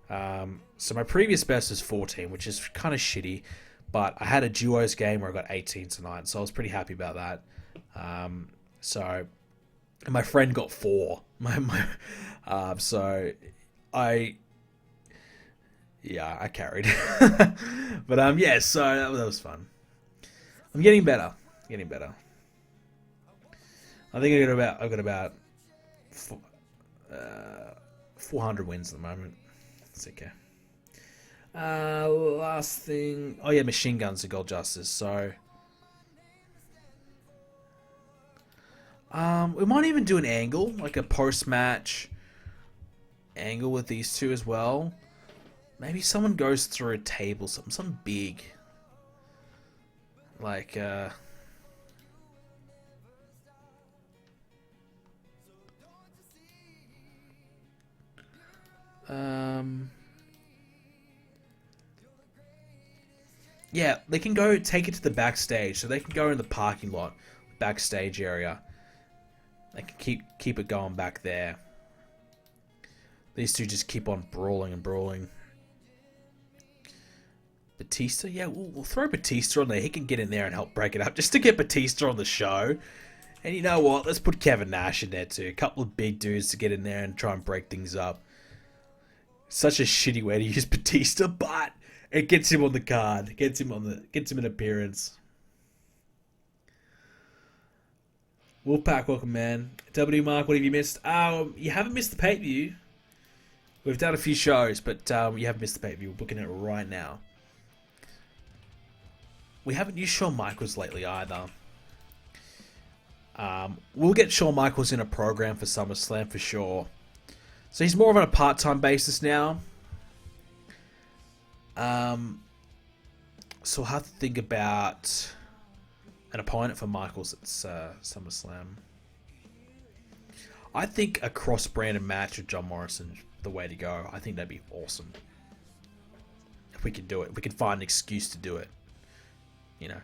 so my previous best was 14, which is kind of shitty. But I had a duos game where I got 18 tonight, so I was pretty happy about that. And my friend got 4. So I carried. But yeah, so that was fun. I'm getting better. I think I got about 400 wins at the moment. It's okay. Last thing. Oh yeah, Machine Guns and Gold Justice. So, we might even do an angle, like a post-match angle with these two as well. Maybe someone goes through a table, something big, like yeah, they can go take it to the backstage, so they can go in the parking lot, backstage area. They can keep it going back there. These two just keep on brawling and brawling. Batista, yeah, we'll throw Batista on there. He can get in there and help break it up, just to get Batista on the show. And you know what? Let's put Kevin Nash in there too. A couple of big dudes to get in there and try and break things up. Such a shitty way to use Batista, but it gets him on the card. Gets him an appearance. Wolfpack, welcome, man. W Mark, what have you missed? You haven't missed the pay-per-view. We've done a few shows, but you haven't missed the pay-per-view. We're booking it right now. We haven't used Shawn Michaels lately either. We'll get Shawn Michaels in a program for SummerSlam for sure. So he's more of on a part-time basis now. So we'll have to think about an opponent for Michaels at SummerSlam. I think a cross-branded match with John Morrison is the way to go. I think that'd be awesome. If we can do it. If we can find an excuse to do it. You know.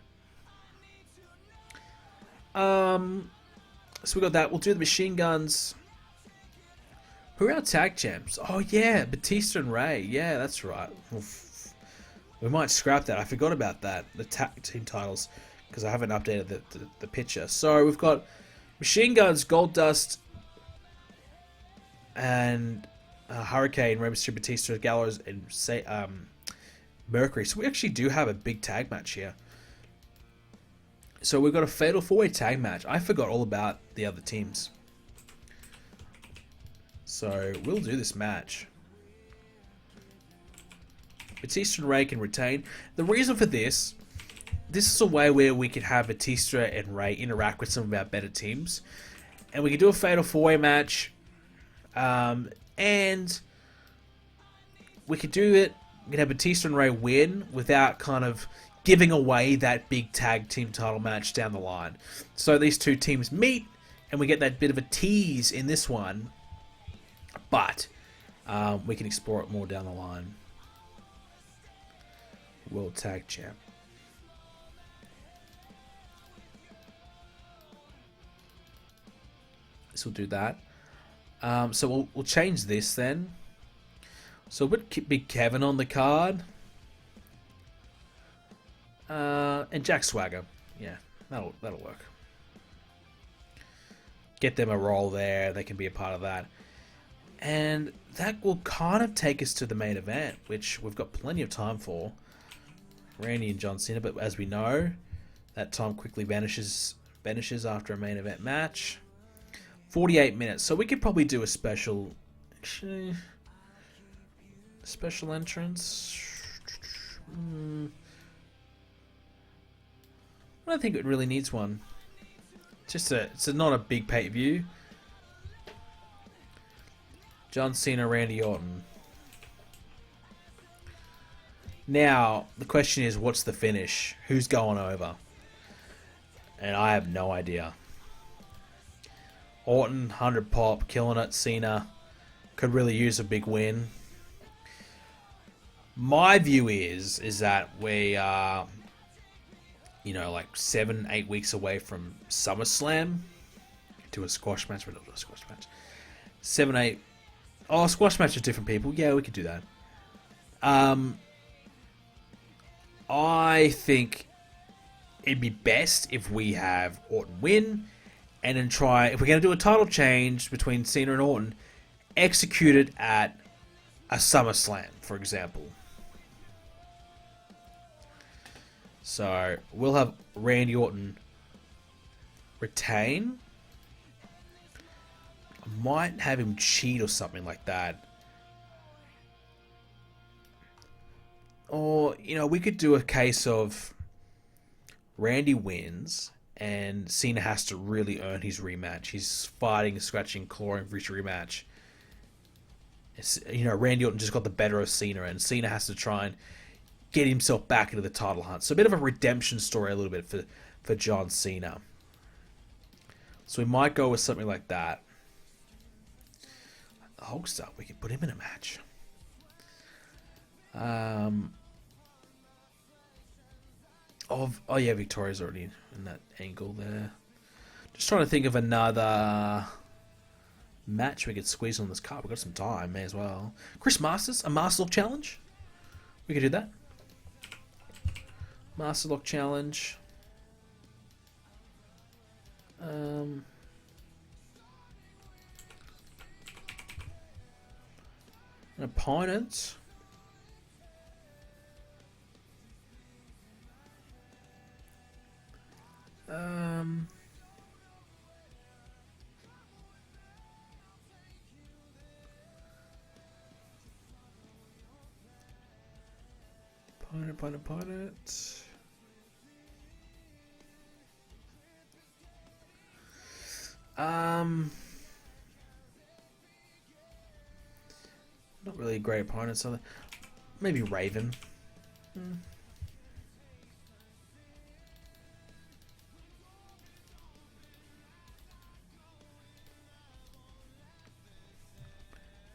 So we got that. We'll do the Machine Guns Who are our tag champs? Oh yeah, Batista and Ray. Yeah, that's right. Oof. We might scrap that. I forgot about that. The tag team titles, because I haven't updated the picture. So we've got Machine Guns, Goldust, and Hurricane, Rey Mysterio, Batista, Gallows, and Mercury. So we actually do have a big tag match here. So we've got a Fatal 4-Way tag match. I forgot all about the other teams. So we'll do this match. Batista and Ray can retain. The reason for this is a way where we could have Batista and Ray interact with some of our better teams. And we could do a Fatal 4-Way match. And we could do it. We could have Batista and Ray win without kind of giving away that big tag team title match down the line. So these two teams meet, and we get that bit of a tease in this one. But we can explore it more down the line. World Tag Champ. This will do that. So we'll change this then. So we'll put Big Kevin on the card. And Jack Swagger. Yeah, that'll work. Get them a role there. They can be a part of that. And that will kind of take us to the main event, which we've got plenty of time for. Randy and John Cena, but as we know, that time quickly vanishes after a main event match. 48 minutes, so we could probably do a special... Actually... Special entrance... I don't think it really needs one. It's not a big pay-per-view. John Cena, Randy Orton. Now, the question is, what's the finish? Who's going over? And I have no idea. Orton, 100 pop, killing it. Cena could really use a big win. My view is that we are, like 7-8 weeks away from SummerSlam. Do a squash match, but not do a squash match. 7-8. Oh, squash match with different people. Yeah, we could do that. I think it'd be best if we have Orton win, and then if we're going to do a title change between Cena and Orton, execute it at a SummerSlam, for example. So we'll have Randy Orton retain. I might have him cheat or something like that. Or, we could do a case of Randy wins and Cena has to really earn his rematch. He's fighting, scratching, clawing for his rematch. Randy Orton just got the better of Cena, and Cena has to try and get himself back into the title hunt. So a bit of a redemption story a little bit for John Cena. So we might go with something like that. Hulkster, we could put him in a match. Oh yeah, Victoria's already in that angle there. Just trying to think of another match we could squeeze on this card. We've got some time, may as well. Chris Masters, a Master Lock challenge. We could do that. Master Lock challenge. An opponent. Opponent. Not really a great opponent, so maybe Raven.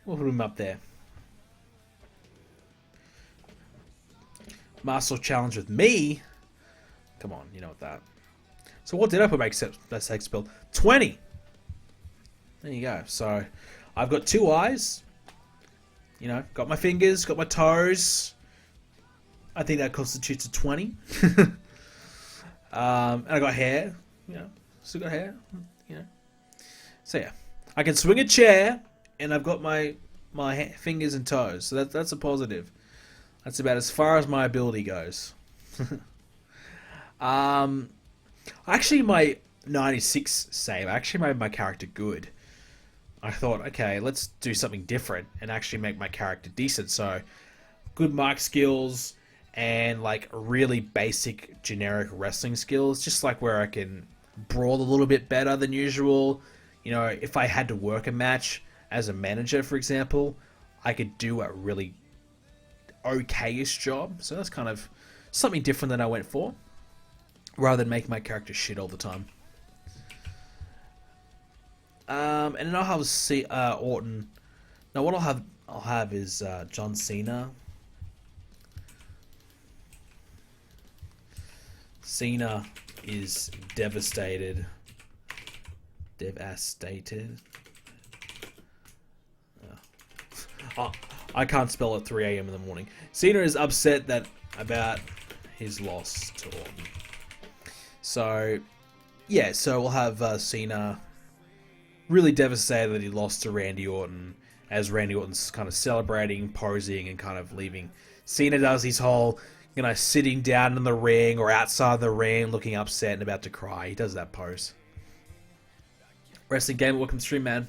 We'll put him up there. Master challenge with me. Come on, you know what that. So what did I put make that sex bill? 20. There you go. So I've got 2 eyes. You know, got my fingers, got my toes. I think that constitutes a 20. And I got hair. You know, still got hair. You know. So yeah, I can swing a chair, and I've got my fingers and toes. So that's a positive. That's about as far as my ability goes. Actually, my 96 save actually made my character good. I thought, okay, let's do something different and actually make my character decent. So, good mic skills and like really basic generic wrestling skills, just like where I can brawl a little bit better than usual. You know, if I had to work a match as a manager, for example, I could do a really okayish job. So that's kind of something different than I went for, rather than making my character shit all the time. And then I'll have Orton. Now what I'll have is John Cena. Cena is devastated. Devastated. Oh, I can't spell at 3 a.m. in the morning. Cena is upset about his loss to Orton. So, yeah, so we'll have Cena really devastated that he lost to Randy Orton, as Randy Orton's kind of celebrating, posing, and kind of leaving. Cena does his whole, you know, sitting down in the ring or outside the ring, looking upset and about to cry. He does that pose. Wrestling Gamer, welcome to stream, man.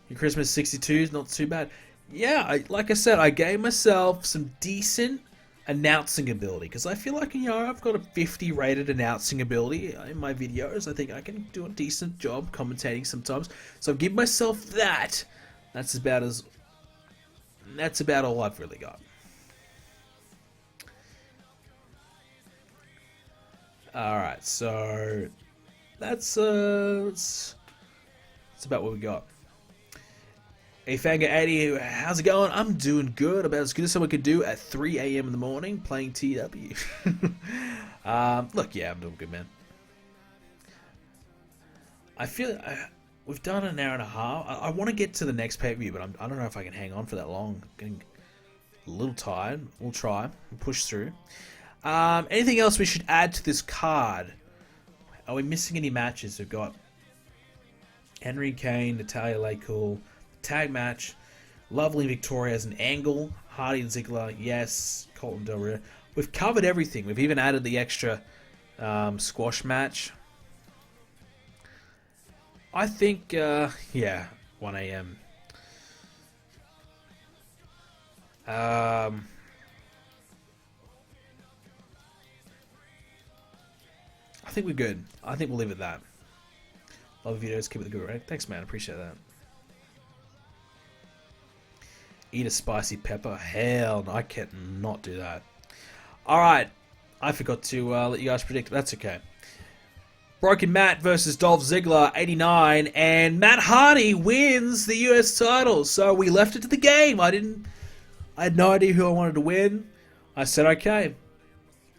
Your Christmas 62 is not too bad. Yeah, like I said, I gave myself some decent announcing ability, because I feel like, you know, I've got a 50 rated announcing ability in my videos. I think I can do a decent job commentating sometimes, so I've given myself that. That's about all I've really got. Alright, so that's about what we got. Hey Fanga80, how's it going? I'm doing good, about as good as someone could do at 3 a.m. in the morning playing TW. Look, yeah, I'm doing good, man. I feel we've done an hour and a half. I want to get to the next pay-per-view, but I don't know if I can hang on for that long. I'm getting a little tired. We'll try. We'll push through. Anything else we should add to this card? Are we missing any matches? We've got Henry Kane, Natalya Lacul, tag match, Lovely Victoria as an angle, Hardy and Ziggler, yes, Colton Del Rio. We've covered everything. We've even added the extra squash match. I think, yeah, 1 a.m. I think we're good. I think we'll leave it at that. Love the videos, keep it good, right? Thanks, man. Appreciate that. Eat a spicy pepper? Hell no, I cannot do that. Alright, I forgot to let you guys predict, but that's okay. Broken Matt versus Dolph Ziggler, 89, and Matt Hardy wins the US title. So we left it to the game. I had no idea who I wanted to win. I said, okay,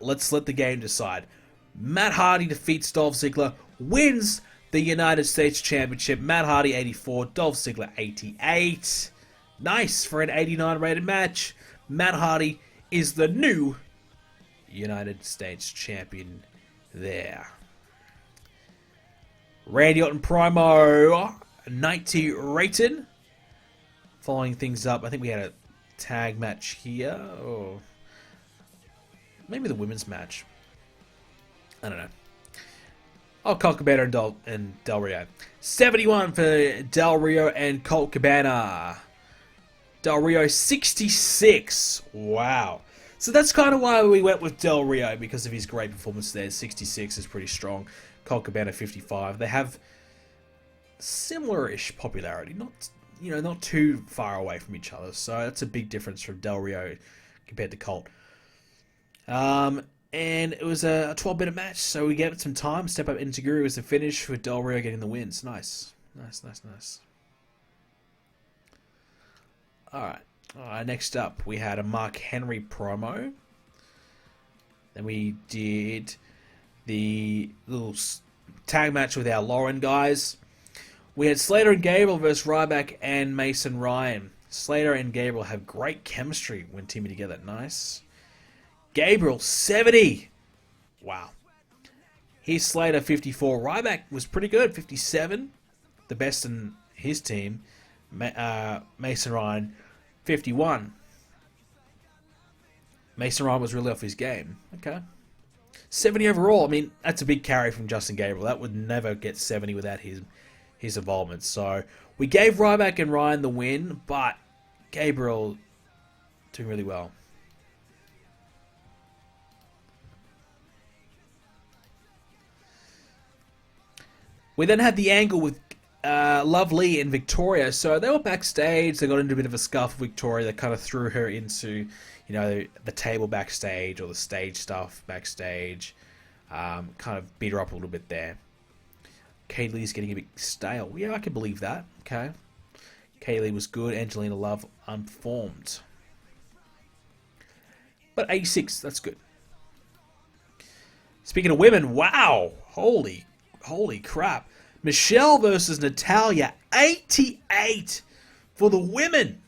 let's let the game decide. Matt Hardy defeats Dolph Ziggler, wins the United States Championship. Matt Hardy, 84, Dolph Ziggler, 88. Nice for an 89 rated match. Matt Hardy is the new United States Champion there. Randy Orton promo, 90 rated. Following things up, I think we had a tag match here, or maybe the women's match. I don't know. Oh, Colt Cabana and Del Rio. 71 for Del Rio and Colt Cabana. Del Rio 66. Wow. So that's kind of why we went with Del Rio, because of his great performance there. 66 is pretty strong. Colt Cabana 55. They have similar-ish popularity, not too far away from each other. So that's a big difference from Del Rio compared to Colt. And it was a 12-minute match, so we gave it some time. Step Up Integuru was the finish, with Del Rio getting the wins. Nice. Nice. Alright, next up, we had a Mark Henry promo. Then we did the little tag match with our Lauren guys. We had Slater and Gabriel versus Ryback and Mason Ryan. Slater and Gabriel have great chemistry when teaming together. Nice. Gabriel, 70. Wow. Here's Slater, 54. Ryback was pretty good, 57. The best in his team. Mason Ryan, 51. Mason Ryan was really off his game. Okay. 70 overall. I mean, that's a big carry from Justin Gabriel. That would never get 70 without his involvement. So we gave Ryback and Ryan the win, but Gabriel doing really well. We then had the angle with Lovely and Victoria. So they were backstage. They got into a bit of a scuffle with Victoria. They kind of threw her into, the table backstage or the stage stuff backstage. Kind of beat her up a little bit there. Kaylee's getting a bit stale. Yeah, I can believe that. Okay. Kaylee was good. Angelina Love unformed. But 86, that's good. Speaking of women, wow. Holy crap. Michelle versus Natalya, 88 for the women.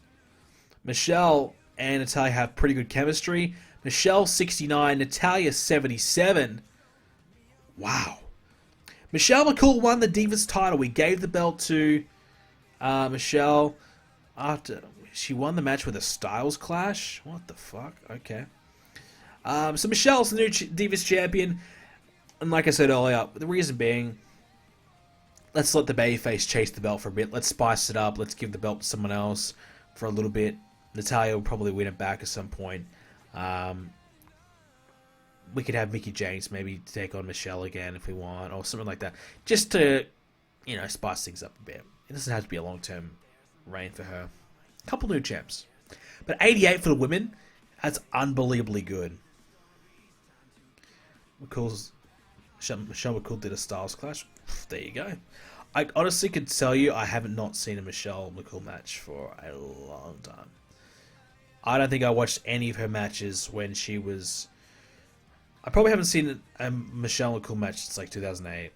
Michelle and Natalya have pretty good chemistry. Michelle, 69. Natalya, 77. Wow. Michelle McCool won the Divas title. We gave the belt to Michelle after she won the match with a Styles Clash. What the fuck? Okay. So Michelle's the new Divas champion. And like I said earlier, the reason being, let's let the babyface chase the belt for a bit. Let's spice it up. Let's give the belt to someone else for a little bit. Natalya will probably win it back at some point. We could have Mickie James maybe take on Michelle again if we want, or something like that. Just to, spice things up a bit. It doesn't have to be a long-term reign for her. A couple new champs. But 88 for the women, that's unbelievably good. Michelle McCool did a Styles Clash. There you go. I honestly could tell you I haven't not seen a Michelle McCool match for a long time. I don't think I watched any of her matches when she was... I probably haven't seen a Michelle McCool match since like 2008.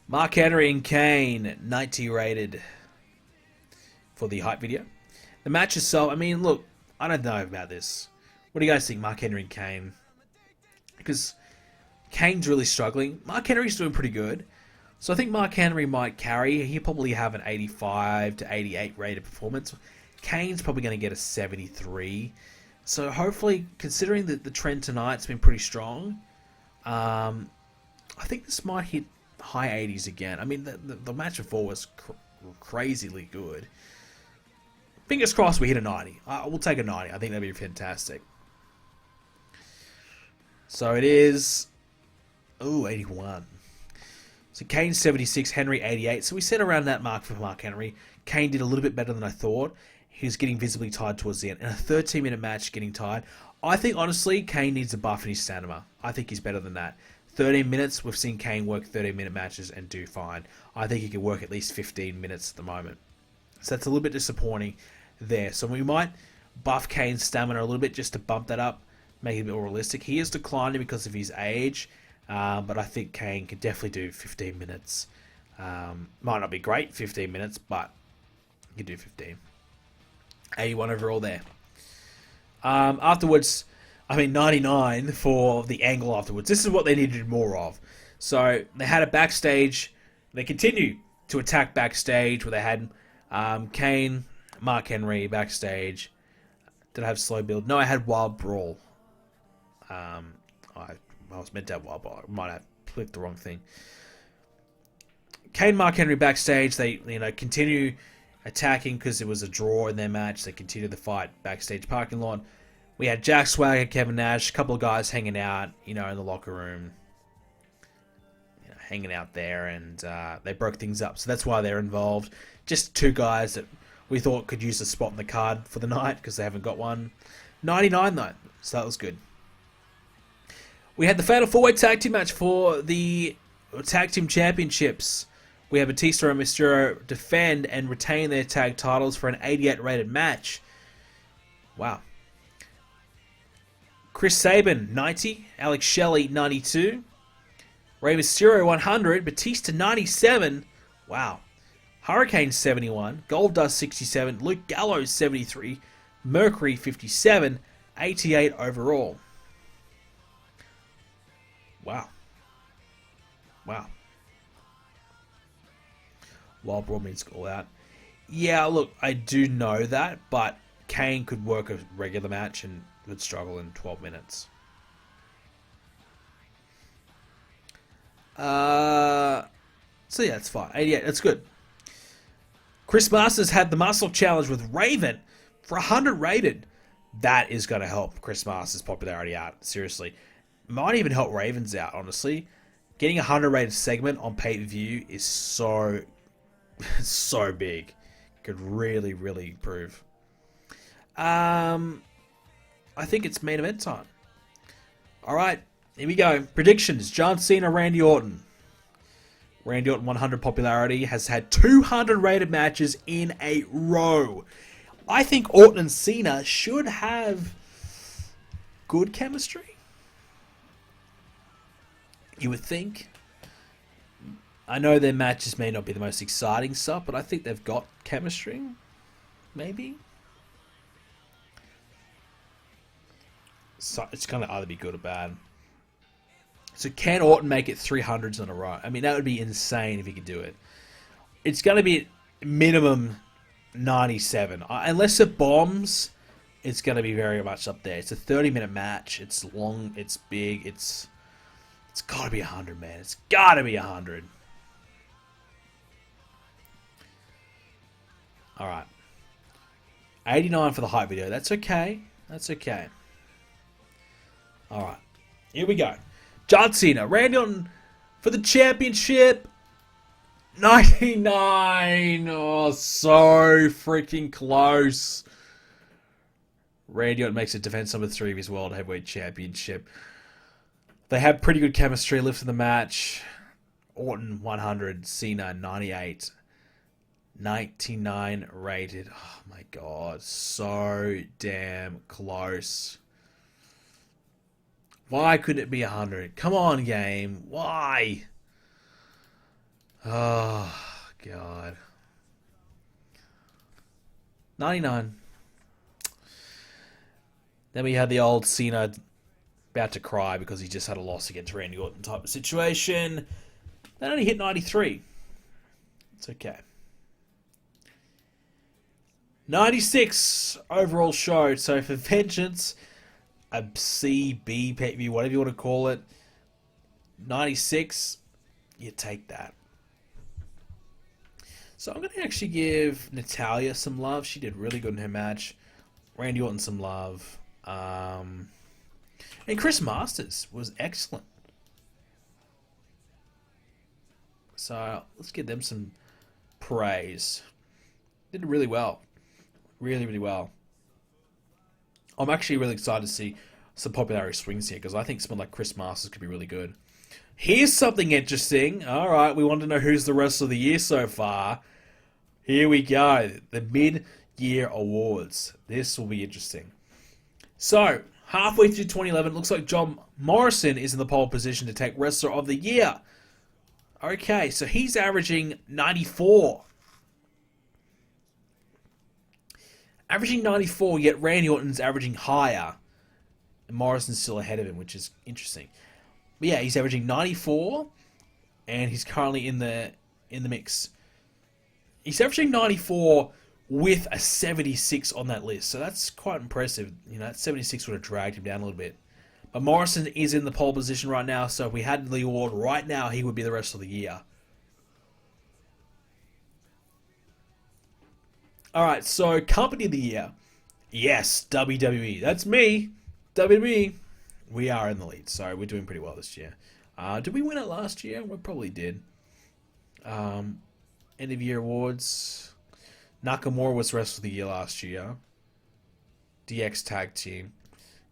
Mark Henry and Kane, 90 rated for the hype video. The match itself, I mean, look, I don't know about this. What do you guys think, Mark Henry and Kane? Because Kane's really struggling. Mark Henry's doing pretty good. So I think Mark Henry might carry. He'll probably have an 85 to 88 rated performance. Kane's probably going to get a 73. So hopefully, considering that the trend tonight's been pretty strong, I think this might hit high 80s again. I mean, the match before was crazily good. Fingers crossed we hit a 90. We'll take a 90. I think that'd be fantastic. So it is... Ooh, 81. So Kane 76, Henry 88. So we set around that mark for Mark Henry. Kane did a little bit better than I thought. He was getting visibly tired towards the end. In a 13-minute match, getting tired. I think, honestly, Kane needs a buff in his stamina. I think he's better than that. 13 minutes, we've seen Kane work 13-minute matches and do fine. I think he can work at least 15 minutes at the moment. So that's a little bit disappointing there. So we might buff Kane's stamina a little bit just to bump that up, make it a bit more realistic. He is declining because of his age, but I think Kane can definitely do 15 minutes. Might not be great, 15 minutes, but he can do 15. 81 overall there. Afterwards, 99 for the angle afterwards. This is what they needed more of. So they had a backstage. They continue to attack backstage where they had Kane, Mark Henry backstage. Did I have slow build? No, I had Wild Brawl. I was meant to have Wild Brawl. I might have clicked the wrong thing. Kane, Mark Henry backstage. They continue attacking because it was a draw in their match. They continue the fight backstage parking lot. We had Jack Swagger, Kevin Nash, a couple of guys hanging out, in the locker room. Hanging out there, and they broke things up. So that's why they're involved. Just two guys that we thought could use a spot in the card for the night because they haven't got one. 99 though, so that was good. We had the Fatal 4-Way Tag Team match for the Tag Team Championships. We have Batista and Mysterio defend and retain their tag titles for an 88 rated match. Wow. Chris Sabin, 90. Alex Shelley, 92. Rey Mysterio, 100. Batista, 97. Wow. Hurricane, 71. Goldust, 67. Luke Gallows, 73. Mercury, 57. 88 overall. Wow. Wow. Wild Brawl means all out. Yeah, look, I do know that, but Kane could work a regular match and would struggle in 12 minutes. So yeah, it's fine. 88, that's good. Chris Masters had the muscle challenge with Raven for 100 rated. That is going to help Chris Masters' popularity out. Seriously. Might even help Ravens out, honestly. Getting a 100 rated segment on pay-per-view is so big. Could really, really improve. I think it's main event time. Alright, here we go. Predictions. John Cena, Randy Orton. Randy Orton, 100 popularity, has had 200 rated matches in a row. I think Orton and Cena should have good chemistry. You would think. I know their matches may not be the most exciting stuff, but I think they've got chemistry. Maybe. So it's going to either be good or bad. So can Orton make it 300s in a row? I mean, that would be insane if he could do it. It's going to be minimum 97. Unless it bombs, it's going to be very much up there. It's a 30-minute match. It's long. It's big. It's got to be 100, man. It's got to be 100. All right. 89 for the hype video. That's okay. That's okay. All right. Here we go. John Cena, Randy Orton for the championship. 99. Oh, so freaking close. Randy Orton makes it defense number 3 of his World Heavyweight Championship. They have pretty good chemistry. Lifting the match. Orton 100, Cena 98. 99 rated. Oh my god. So damn close. Why couldn't it be 100? Come on, game. Why? Oh, God. 99. Then we had the old Cena about to cry because he just had a loss against Randy Orton type of situation. That only hit 93. It's okay. 96 overall show. So for Vengeance, a C, B, pay-per-view, whatever you want to call it, 96, you take that. So I'm going to actually give Natalya some love. She did really good in her match. Randy Orton some love. And Chris Masters was excellent. So let's give them some praise. Did really well. Really, really well. I'm actually really excited to see some popularity swings here because I think someone like Chris Masters could be really good. Here's something interesting. All right, we want to know who's the rest of the year so far. Here we go. The mid-year awards. This will be interesting. So, halfway through 2011, it looks like John Morrison is in the pole position to take Wrestler of the Year. Okay, so he's averaging 94. Averaging 94, yet Randy Orton's averaging higher. And Morrison's still ahead of him, which is interesting. But yeah, he's averaging 94, and he's currently in the mix. He's averaging 94 with a 76 on that list, so that's quite impressive. You know, that 76 would have dragged him down a little bit. But Morrison is in the pole position right now, so if we had the award right now, he would be the Rest of the Year. Alright, so Company of the Year. Yes, WWE. That's me. WWE. We are in the lead, so we're doing pretty well this year. Did we win it last year? We probably did. End of Year Awards. Nakamura was Rest of the Year last year. DX Tag Team.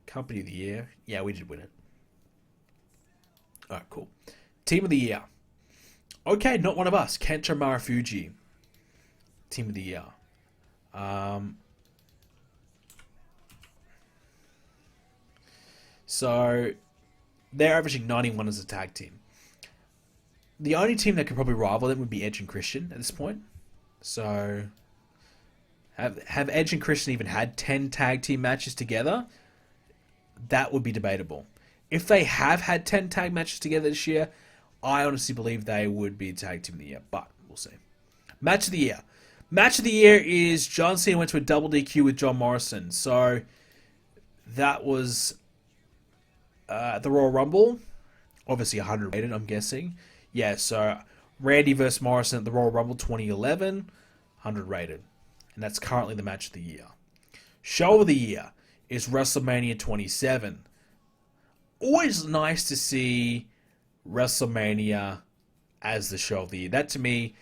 Company of the Year. Yeah, we did win it. Alright, cool. Team of the Year. Okay, not one of us. Kenta Marufuji. Team of the Year. So they're averaging 91 as a tag team. The only team that could probably rival them would be Edge and Christian at this point. So have Edge and Christian even had 10 tag team matches together? That would be debatable. If they have had 10 tag matches together this year, I honestly believe they would be tag team of the year, but we'll see. Match of the year. Match of the year is John Cena went to a double DQ with John Morrison. So that was the Royal Rumble. Obviously 100 rated, I'm guessing. Yeah, so Randy versus Morrison at the Royal Rumble 2011, 100 rated. And that's currently the match of the year. Show of the year is WrestleMania 27. Always nice to see WrestleMania as the show of the year. That to me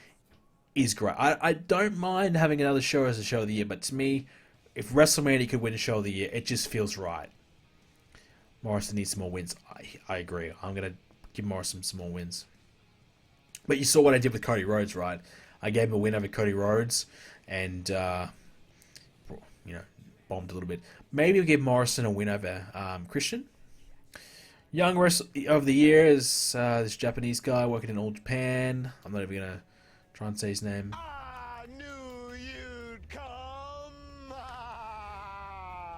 is great. I don't mind having another show as a show of the year, but to me, if WrestleMania could win a show of the year, it just feels right. Morrison needs some more wins. I agree. I'm going to give Morrison some more wins. But you saw what I did with Cody Rhodes, right? I gave him a win over Cody Rhodes and, bombed a little bit. Maybe we'll give Morrison a win over Christian. Young Wrestler of the Year is this Japanese guy working in All Japan. I'm not even going to try and say his name. I knew you'd come.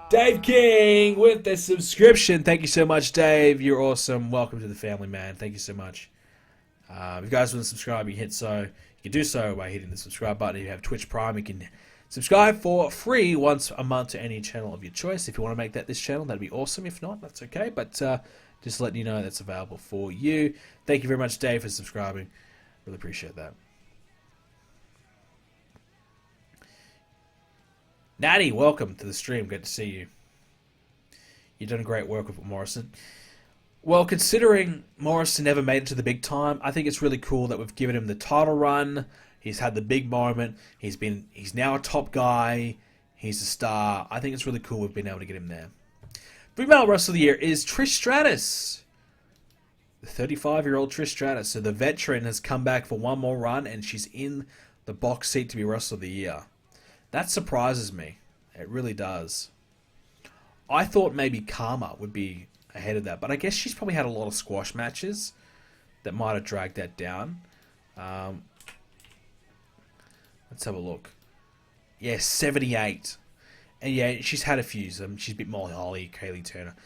Dave King with the subscription. Thank you so much, Dave. You're awesome. Welcome to the family, man. Thank you so much. If you guys want to subscribe, you can do so by hitting the subscribe button. If you have Twitch Prime, you can subscribe for free once a month to any channel of your choice. If you want to make that this channel, that'd be awesome. If not, that's okay. But just letting you know that's available for you. Thank you very much, Dave, for subscribing. Really appreciate that. Natty, welcome to the stream. Good to see you. You've done great work with Morrison. Well, considering Morrison never made it to the big time, I think it's really cool that we've given him the title run. He's had the big moment. He's now a top guy. He's a star. I think it's really cool we've been able to get him there. Female Wrestler of the Year is Trish Stratus. The 35-year-old Trish Stratus. So the veteran has come back for one more run, and she's in the box seat to be Wrestler of the Year. That surprises me. It really does. I thought maybe Karma would be ahead of that, but I guess she's probably had a lot of squash matches that might have dragged that down. Let's have a look. Yeah, 78. And yeah, she's had a few. She's a bit Molly Holly, Kaylee Turner.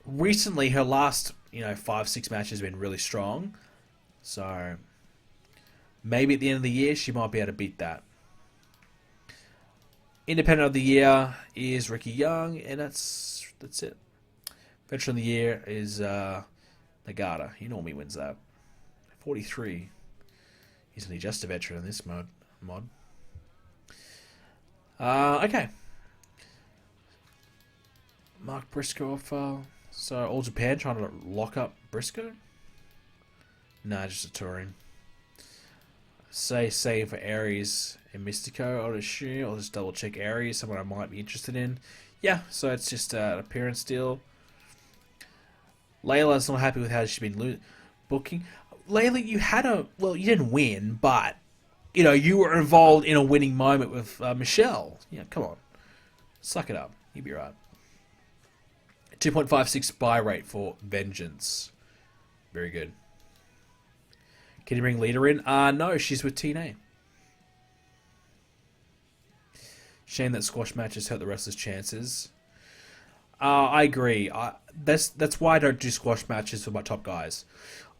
Recently, her last 5-6 matches have been really strong. So maybe at the end of the year, she might be able to beat that. Independent of the Year is Ricky Young, and that's it. Veteran of the Year is Nagata. He normally wins that. 43. He's only just a veteran in this mod. Okay. Mark Briscoe off. So All Japan trying to lock up Briscoe? Nah, just a touring. Save for Aries and Mystico, I'll assume. I'll just double check Aries, someone I might be interested in. Yeah, so it's just an appearance deal. Layla's not happy with how she's been booking. Layla, you didn't win, but you were involved in a winning moment with Michelle. Yeah, come on. Suck it up. You'll be right. 2.56 buy rate for Vengeance. Very good. Can you bring Lita in? No, she's with TNA. Shame that squash matches hurt the wrestlers' chances. I agree. That's why I don't do squash matches for my top guys.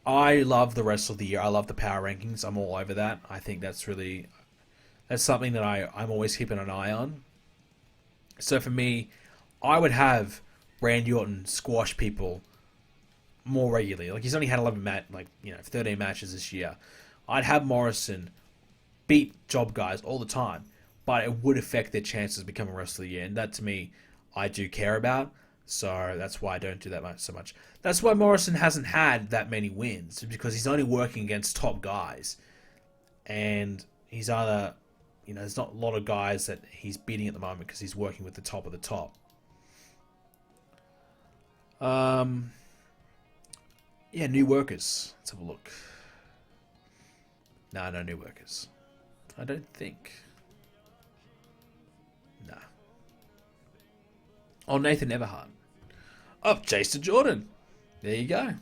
I love the Wrestler of the Year. I love the power rankings. I'm all over that. I think that's something that I'm always keeping an eye on. So for me, I would have Randy Orton squash people more regularly. Like, he's only had 13 matches this year. I'd have Morrison beat job guys all the time, but it would affect their chances of becoming Wrestler of the Year, and that to me, I do care about. So that's why I don't do that so much. That's why Morrison hasn't had that many wins, because he's only working against top guys, and he's either there's not a lot of guys that he's beating at the moment because he's working with the top of the top. Yeah, new workers. Let's have a look. Nah, no new workers. I don't think. Nah. Oh, Nathan Everhart. Oh, Jason Jordan. There you go.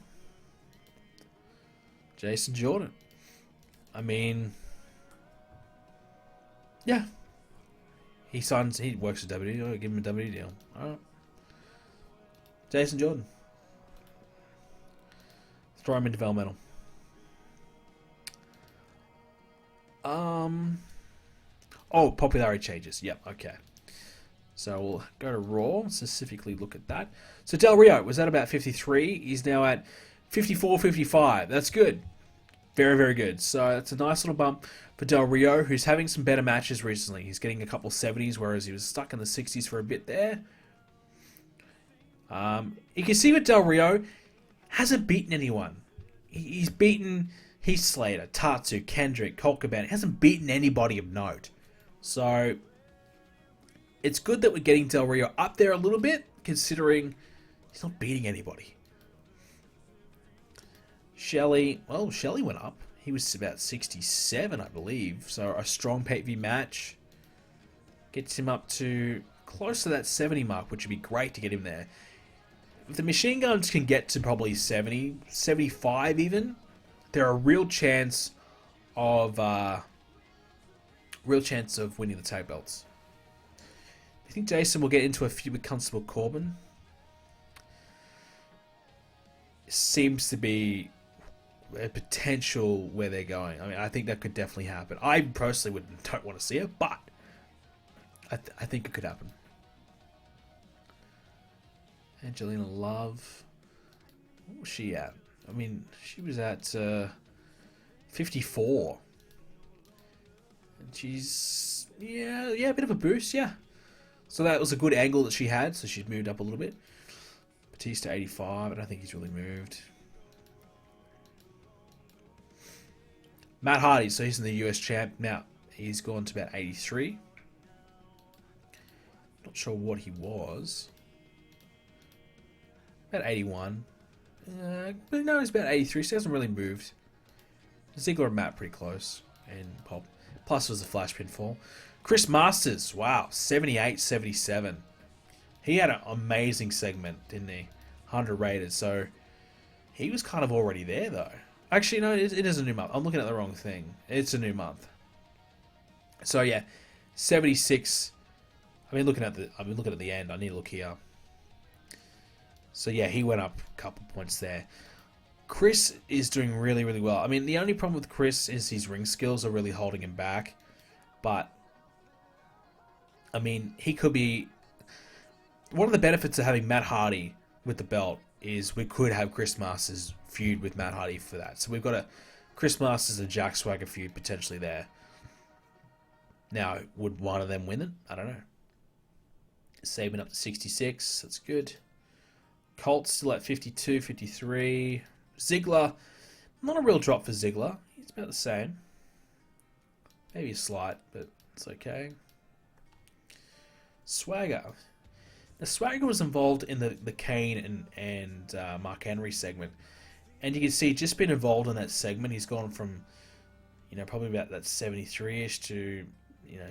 Jason Jordan. I mean, yeah. He works at WWE. I'll give him a WWE deal. Alright. Jason Jordan. Throw him in developmental. Oh, popularity changes. Yep, okay. So we'll go to Raw and specifically look at that. So Del Rio was at about 53. He's now at 54, 55. That's good. Very, very good. So it's a nice little bump for Del Rio, who's having some better matches recently. He's getting a couple 70s, whereas he was stuck in the 60s for a bit there. You can see with Del Rio, hasn't beaten anyone. He's beaten Heath Slater, Tatsu, Kendrick, Colt Cabana. He hasn't beaten anybody of note. So it's good that we're getting Del Rio up there a little bit, considering he's not beating anybody. Shelley went up. He was about 67, I believe. So a strong PPV match gets him up to close to that 70 mark, which would be great to get him there. If the machine guns can get to probably 70, 75 even, they're a real chance of winning the tag belts. I think Jason will get into a feud with Constable Corbin. Seems to be a potential where they're going. I mean, I think that could definitely happen. I personally don't want to see it, but I think it could happen. Angelina Love. What was she at? I mean, she was at 54. And she's, yeah, a bit of a boost, yeah. So that was a good angle that she had, so she's moved up a little bit. Batista 85, I don't think he's really moved. Matt Hardy, so he's in the US champ. Now, he's gone to about 83. Not sure what he was. About 81. But no, he's about 83, so he hasn't really moved. Ziggler and Matt pretty close. And Pop. Plus was a flash pinfall. Chris Masters, wow, 78, 77. He had an amazing segment, didn't he? 100 rated, so he was kind of already there, though. Actually, no, it is a new month. I'm looking at the wrong thing. It's a new month. So yeah, 76. I've been looking at the end. I need to look here. So yeah, he went up a couple points there. Chris is doing really, really well. I mean, the only problem with Chris is his ring skills are really holding him back. But I mean, he could be. One of the benefits of having Matt Hardy with the belt is we could have Chris Masters feud with Matt Hardy for that. So we've got a Chris Masters and Jack Swagger feud potentially there. Now, would one of them win it? I don't know. Saving up to 66. That's good. Colt's still at 52, 53. Ziggler, not a real drop for Ziggler. He's about the same. Maybe a slight, but it's okay. Swagger. Now, Swagger was involved in the Kane and Mark Henry segment. And you can see, just been involved in that segment, he's gone from, probably about that 73-ish to,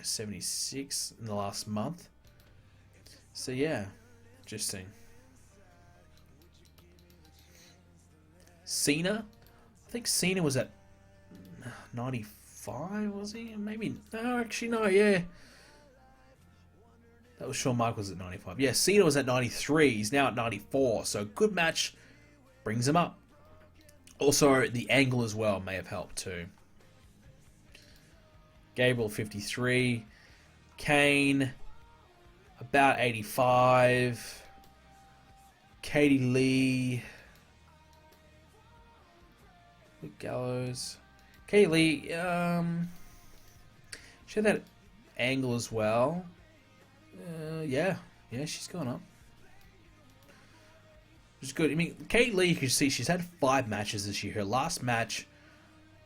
76 in the last month. So, yeah, interesting. Cena. I think Cena was at 95, was he? Maybe. No, actually, no, yeah. That was Shawn Michaels at 95. Yeah, Cena was at 93. He's now at 94. So, good match. Brings him up. Also, the angle as well may have helped too. Gabriel, 53. Kane, about 85. Katie Lee. Luke Gallows. Katie Lee, she had that angle as well. Yeah, she's gone up. Which is good. I mean, Katie Lee, you can see she's had 5 matches this year. Her last match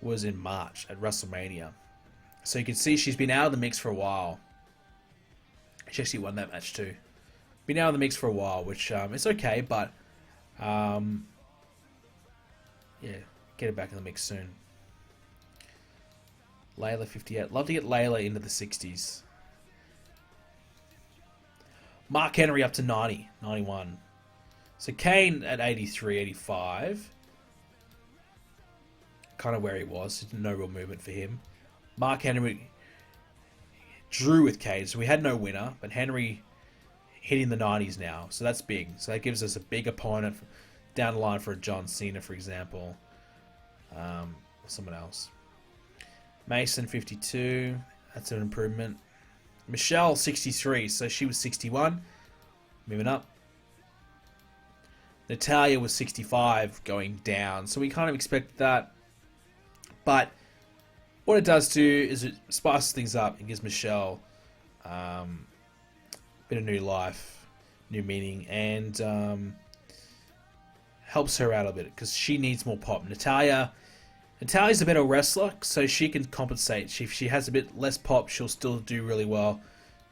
was in March at WrestleMania. So you can see she's been out of the mix for a while. She actually won that match too. Been out of the mix for a while, which it's okay, but yeah, get her back in the mix soon. Layla, 58. Love to get Layla into the 60s. Mark Henry up to 90, 91. So Kane at 83, 85. Kind of where he was. No real movement for him. Mark Henry drew with Kane, so we had no winner, but Henry hitting the 90s now, so that's big. So that gives us a big opponent down the line for a John Cena, for example. Or someone else. Mason, 52. That's an improvement. Michelle, 63, so she was 61. Moving up. Natalia was 65, going down, so we kind of expected that. But what it does too is it spices things up. It gives Michelle a bit of new life, new meaning, and helps her out a bit because she needs more pop. Natalia's a better wrestler, so she can compensate. If she has a bit less pop, she'll still do really well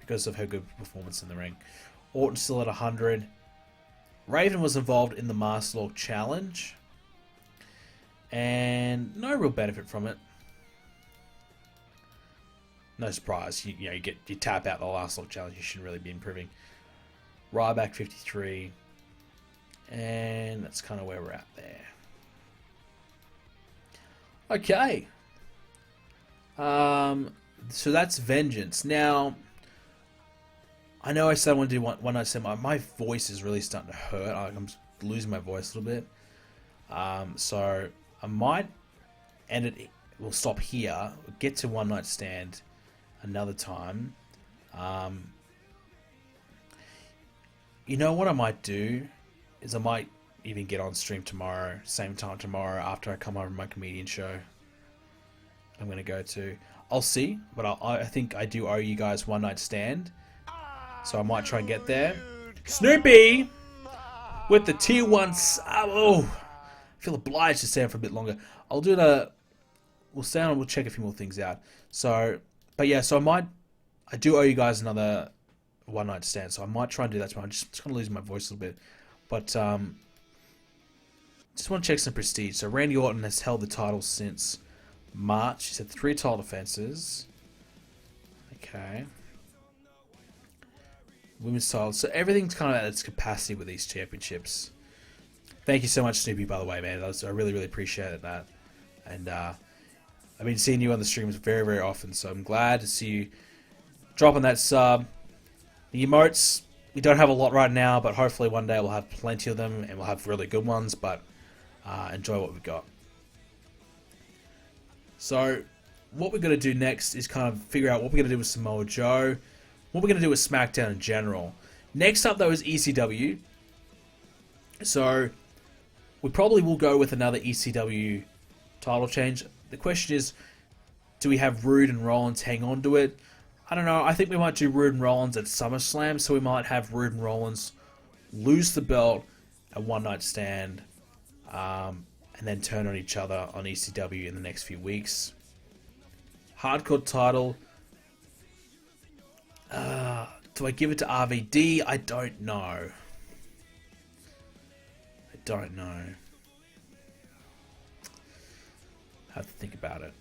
because of her good performance in the ring. Orton still at 100. Raven was involved in the Master Lock Challenge, and no real benefit from it. No surprise, you tap out the last Lock Challenge. You shouldn't really be improving. Ryback 53, and that's kind of where we're at there. Okay. So that's Vengeance. Now, I know I said I want to do one night stand. My voice is really starting to hurt. I'm losing my voice a little bit. So I might end it. We'll stop here. We'll get to one night stand another time. You know what I might do is I might even get on stream tomorrow, same time tomorrow after I come over from my comedian show I'm going to go to. I'll see, but I think I do owe you guys one night stand, so I might try and get there. Snoopy with the tier 1 oh, I feel obliged to stay on for a bit longer. I'll do we'll stay on and we'll check a few more things out. So, but yeah, so I do owe you guys another one night stand, so I might try and do that tomorrow. I'm just going to lose my voice a little bit, but just want to check some prestige. So Randy Orton has held the title since March. He's had 3 title defenses. Okay. Women's title. So everything's kind of at its capacity with these championships. Thank you so much, Snoopy, by the way, man. I really, really appreciated that. And I've been seeing you on the streams very, very often, so I'm glad to see you dropping that sub. The emotes, we don't have a lot right now, but hopefully one day we'll have plenty of them, and we'll have really good ones, but enjoy what we've got. So, what we're going to do next is kind of figure out what we're going to do with Samoa Joe, what we're going to do with SmackDown in general. Next up, though, is ECW. So, we probably will go with another ECW title change. The question is, do we have Rude and Rollins hang on to it? I don't know. I think we might do Rude and Rollins at SummerSlam, so we might have Rude and Rollins lose the belt at One Night Stand, and then turn on each other on ECW in the next few weeks. Hardcore title. Do I give it to RVD? I don't know. I don't know. Have to think about it.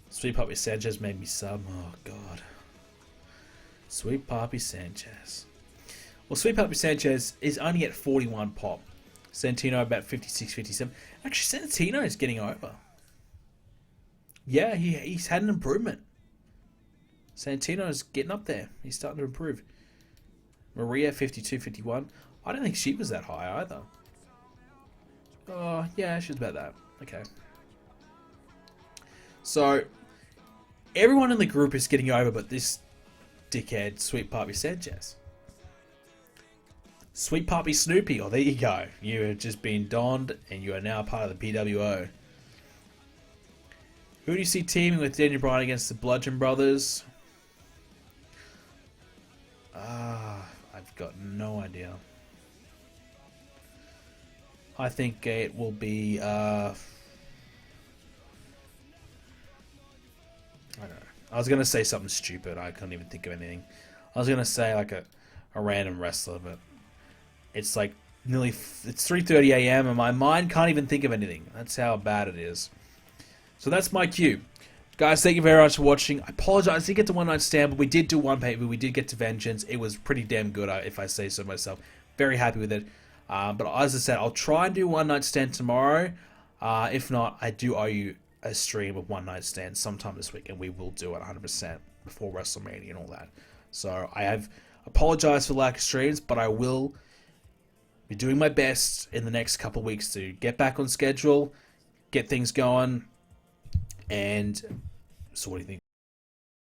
Sweet Poppy Sanchez made me sub. Oh, God. Sweet Poppy Sanchez. Well, Sweet Poppy Sanchez is only at 41 pop. Santino about 56, 57. Actually, Santino is getting over. Yeah, he's had an improvement. Santino's getting up there. He's starting to improve. Maria, 52, 51. I don't think she was that high either. Oh, yeah, she's about that. Okay. So, everyone in the group is getting over, but this dickhead, Sweet Poppy Sanchez. Sweet Poppy Snoopy. Oh, there you go. You have just been donned, and you are now part of the PWO. Who do you see teaming with Daniel Bryan against the Bludgeon Brothers? I've got no idea. I think it will be... I don't know. I was going to say something stupid. I couldn't even think of anything. I was going to say like a random wrestler, but it's like it's 3:30 a.m. and my mind can't even think of anything. That's how bad it is. So that's my cue. Guys, thank you very much for watching. I apologize, I didn't get to One Night Stand, but we did do one pay-per-view. We did get to Vengeance. It was pretty damn good, if I say so myself. Very happy with it. But as I said, I'll try and do One Night Stand tomorrow. If not, I do owe you a stream of One Night Stand sometime this week, and we will do it 100% before WrestleMania and all that. So I have apologized for lack of streams, but I will be doing my best in the next couple of weeks to get back on schedule, get things going, and so what do you think?